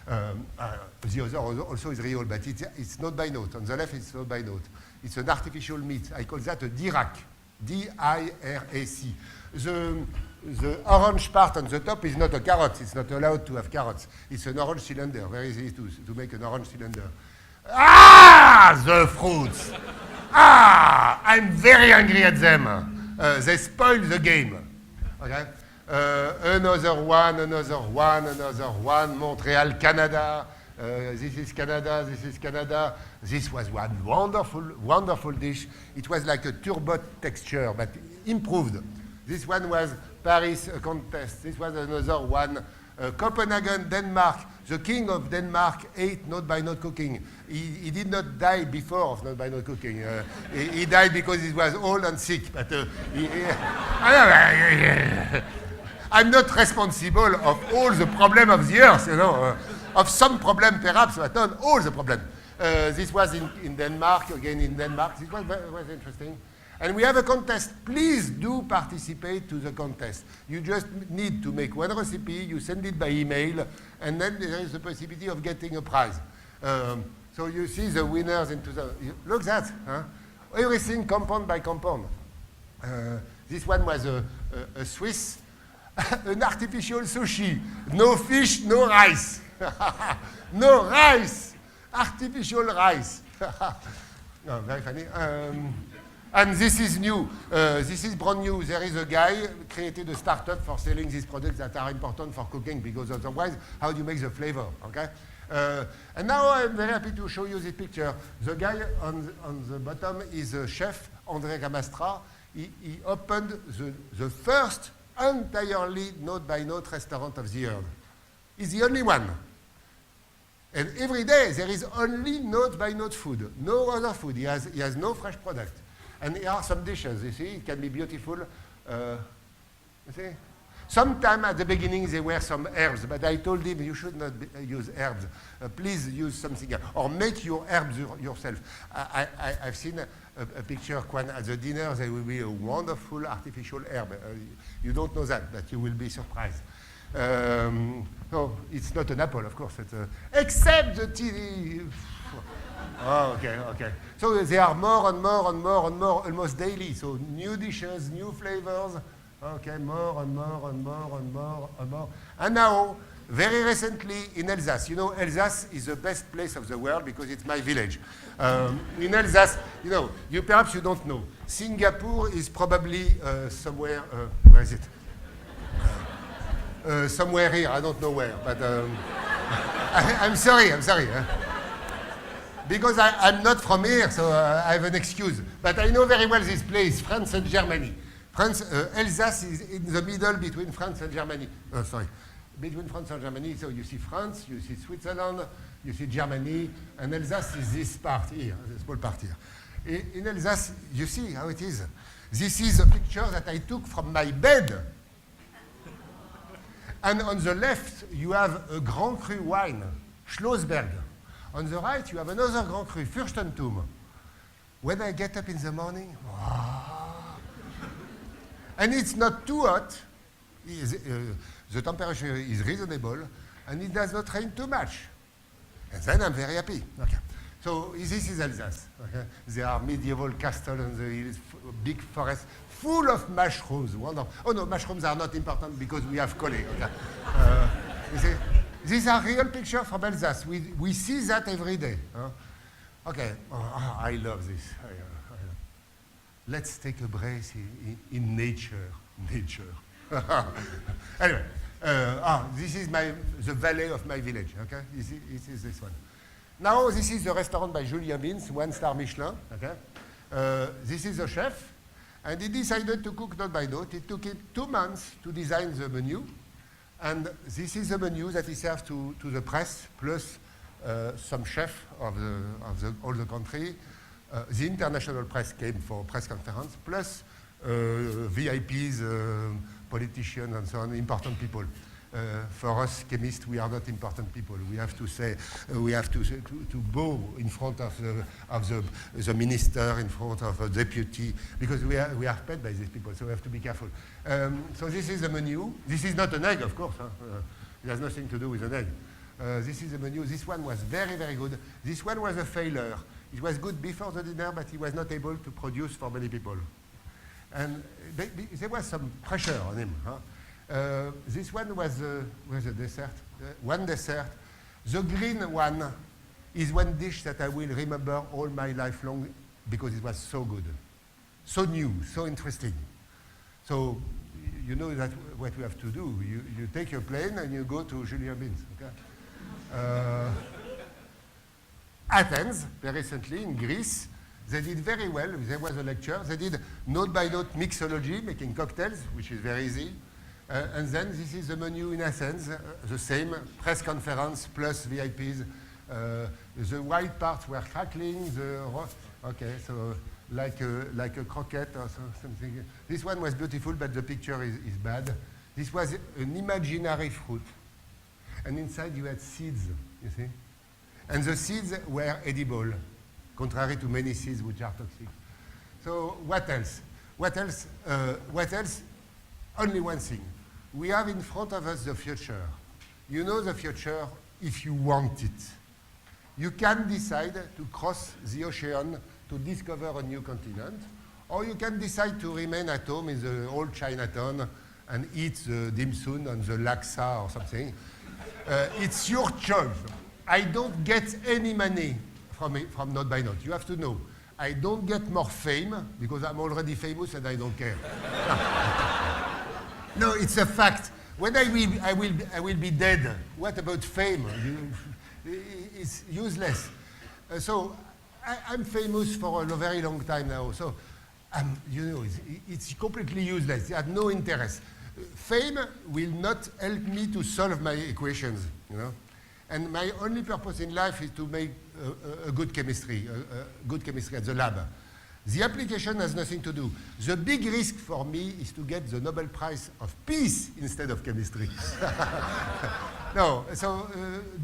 The other also is real, but it's not by note. On the left, it's not by note. It's an artificial meat. I call that a dirac, D-I-R-A-C. The orange part on the top is not a carrot. It's not allowed to have carrots. It's an orange cylinder. Very easy to make an orange cylinder. The fruits. I'm very angry at them. They spoil the game. Okay? Another one. Montreal, Canada. This is Canada. This was one wonderful dish. It was like a turbot texture, but improved. This one was Paris, a contest. This was another one. Copenhagen, Denmark. The king of Denmark ate note-by-note cooking. He did not die before of note-by-note cooking. He died because he was old and sick. But I'm not responsible of all the problem of the earth, you know. Of some problem, perhaps, but not all the problem. This was in Denmark, again in Denmark. This was interesting. And we have a contest. Please do participate to the contest. You just need to make one recipe, you send it by email, and then there is the possibility of getting a prize. So you see the winners into the... Look at that. Huh? Everything compound by compound. This one was a Swiss, an artificial sushi. No fish, no rice. No rice. artificial rice. No, very funny. And this is new. This is brand new. There is a guy created a startup for selling these products that are important for cooking, because otherwise, how do you make the flavor? Okay. And now I'm very happy to show you this picture. The guy on the bottom is a chef, André Ramastra. He opened the first entirely note-by-note restaurant of the world. He's the only one. And every day there is only note-by-note food, no other food. He has no fresh product. And here are some dishes, you see, it can be beautiful. You see? Sometime at the beginning there were some herbs, but I told him you should not use herbs. Please use something else, or make your herbs yourself. I've seen a picture at the dinner. There will be a wonderful artificial herb. You don't know that, but you will be surprised. No, it's not an apple, of course. It's except the tea. Oh, okay. So there are more and more and more and more, almost daily. So new dishes, new flavors. Okay, more and more and more and more and more. And now, very recently in Alsace, you know, Alsace is the best place of the world because it's my village. In Alsace, you know, perhaps you don't know. Singapore is probably somewhere, where is it? Somewhere here, I don't know where, but I'm sorry. Because I'm not from here, so I have an excuse. But I know very well this place, France and Germany. Alsace is in the middle between France and Germany. Between France and Germany, so you see France, you see Switzerland, you see Germany, and Alsace is this part here, the small part here. In Alsace, you see how it is. This is a picture that I took from my bed. And on the left, you have a Grand Cru wine, Schlossberg. On the right, you have another Grand Cru, Fürstentum. When I get up in the morning, and it's not too hot, the temperature is reasonable, and it does not rain too much. And then I'm very happy. Okay. So this is Alsace. Okay. There are medieval castles and the big forests full of mushrooms. Wonderful. Oh no, mushrooms are not important because we have Collet. Okay. You see, these are real pictures from Alsace. We see that every day. Okay, I love this. Let's take a breath in nature. Anyway, this is the valley of my village. Okay, this is this one. Now this is the restaurant by Julien Bins, 1-star Michelin. Okay, this is the chef, and he decided to cook note by note. It took him 2 months to design the menu, and this is the menu that he served to the press, plus some chefs of all the country. The international press came for press conference, plus VIPs, politicians, and so on, important people. For us, chemists, we are not important people. We have to say, we have to bow in front of the minister, in front of a deputy, because we are paid by these people, so we have to be careful. So this is the menu. This is not an egg, of course. It has nothing to do with an egg. This is the menu. This one was very, very good. This one was a failure. It was good before the dinner, but he was not able to produce for many people. And there was some pressure on him. This one was a dessert, one dessert. The green one is one dish that I will remember all my life long because it was so good, so new, so interesting. So you know that what you have to do. You take your plane and you go to Julien Bins. Okay? Athens, very recently in Greece, they did very well. There was a lecture. They did note-by-note mixology, making cocktails, which is very easy. And then this is the menu in Athens, the same, press conference plus VIPs. The white parts were crackling, okay, so like a croquette or something. This one was beautiful, but the picture is bad. This was an imaginary fruit. And inside you had seeds, you see? And the seeds were edible, contrary to many seeds which are toxic. So what else? What else? Only one thing. We have in front of us the future. You know the future if you want it. You can decide to cross the ocean to discover a new continent, or you can decide to remain at home in the old Chinatown and eat the dim sum and the laksa or something. It's your choice. I don't get any money from Note by Note. You have to know. I don't get more fame because I'm already famous and I don't care. No, it's a fact. When I will be dead. What about fame? It's useless. So I'm famous for a very long time now. So you know, it's completely useless. It has no interest. Fame will not help me to solve my equations, you know. And my only purpose in life is to make a good chemistry at the lab. The application has nothing to do. The big risk for me is to get the Nobel Prize of Peace instead of chemistry. No, so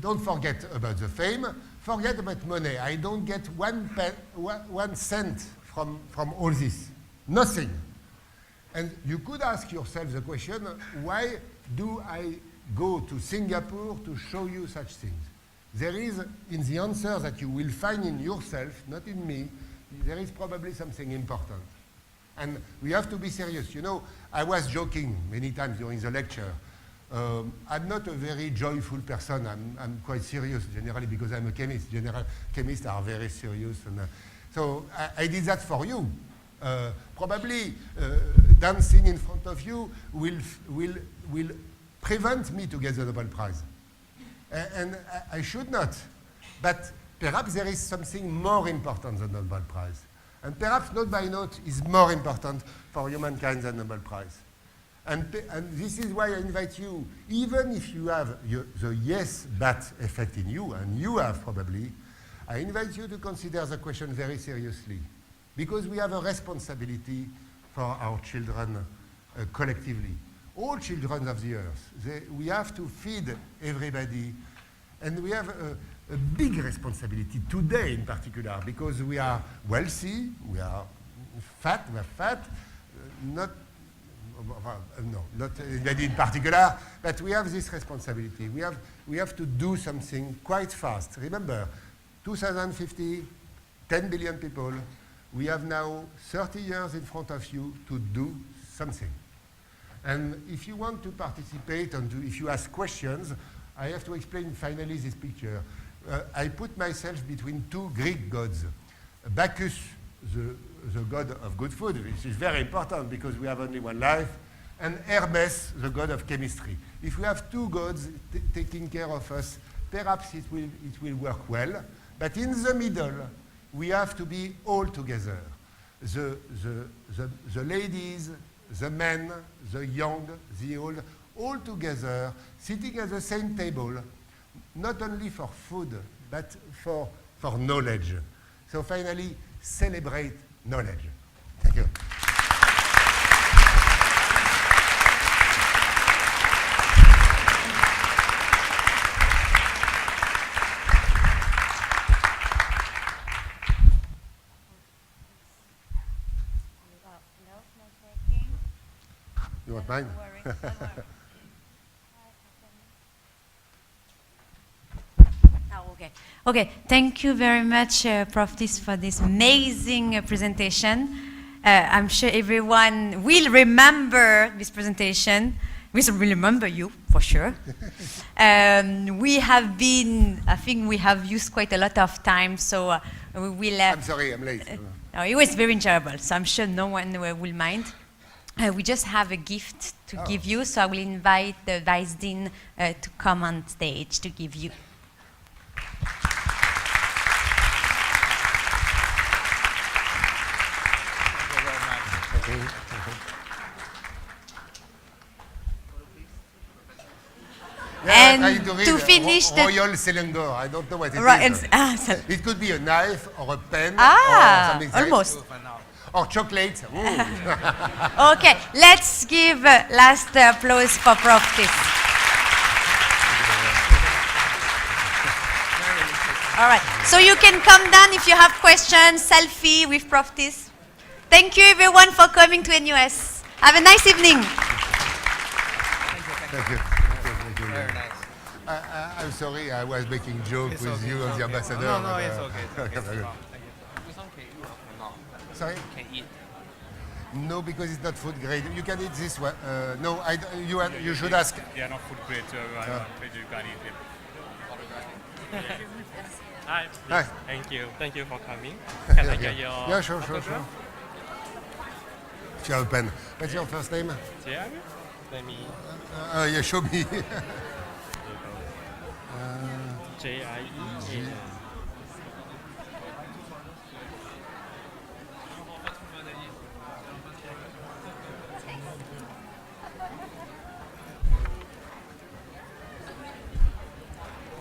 don't forget about the fame. Forget about money. I don't get 1 cent from all this. Nothing. And you could ask yourself the question, why do I go to Singapore to show you such things? There is, in the answer that you will find in yourself, not in me, there is probably something important. And we have to be serious. You know, I was joking many times during the lecture. I'm not a very joyful person. I'm quite serious generally because I'm a chemist. Chemists are very serious. And, so I did that for you. Probably dancing in front of you will prevent me to get the Nobel Prize. And I should not. But perhaps there is something more important than the Nobel Prize. And perhaps Note by Note is more important for humankind than Nobel Prize. And this is why I invite you, even if you have the yes, but effect in you, and you have probably, I invite you to consider the question very seriously. Because we have a responsibility for our children collectively. All children of the earth. We have to feed everybody. And we have a big responsibility today in particular, because we are wealthy, we are fat, not anybody in particular, but we have this responsibility. We have to do something quite fast. Remember, 2050, 10 billion people. We have now 30 years in front of you to do something. And if you want to participate and if you ask questions, I have to explain finally this picture. I put myself between two Greek gods. Bacchus, the god of good food, which is very important because we have only one life, and Hermes, the god of chemistry. If we have two gods taking care of us, perhaps it will work well. But in the middle, we have to be all together. The ladies, the men, the young, the old, all together, sitting at the same table, not only for food, but for knowledge. So finally, celebrate knowledge. Thank you. You want mine? Okay, thank you very much, Prof This, for this amazing presentation. I'm sure everyone will remember this presentation. We will remember you, for sure. We have been, I think we have used quite a lot of time, so we will... I'm sorry, I'm late. No, it was very enjoyable, so I'm sure no one will mind. We just have a gift to give you, so I will invite the Vice Dean to come on stage to give you. Yeah, And to finish the Royal cylinder, I don't know what it is. It could be a knife or a pen or something. Almost. Or chocolate. Okay, let's give last applause for Prof This. All right, so you can come down if you have questions, selfie with Prof This. Thank you everyone for coming to NUS. Have a nice evening. Thank you. Very nice. I'm sorry, I was making jokes with okay, you and the ambassador. No, it's okay. Very good. Sorry? Can eat. No, because it's not food grade. You can eat this one. No, you should ask. Yeah, not food grade, so you can eat it. Hi. Hi. Thank you for coming. Can I get your Yeah, sure. autograph? Do you have a pen? What's your first name? Jerry? Let me. Yeah, show me. J-I-E.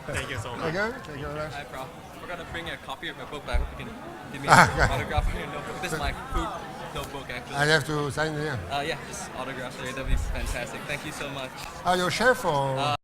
Thank you so much. Okay, thank you very much. Hi, Prof. We're going to bring a copy of my book, but I hope you can give me Ah, an yeah. autograph on your notebook. This is my food notebook, actually. I have to sign here. Yeah, just autograph. That'd be fantastic. Thank you so much. Are you a chef or?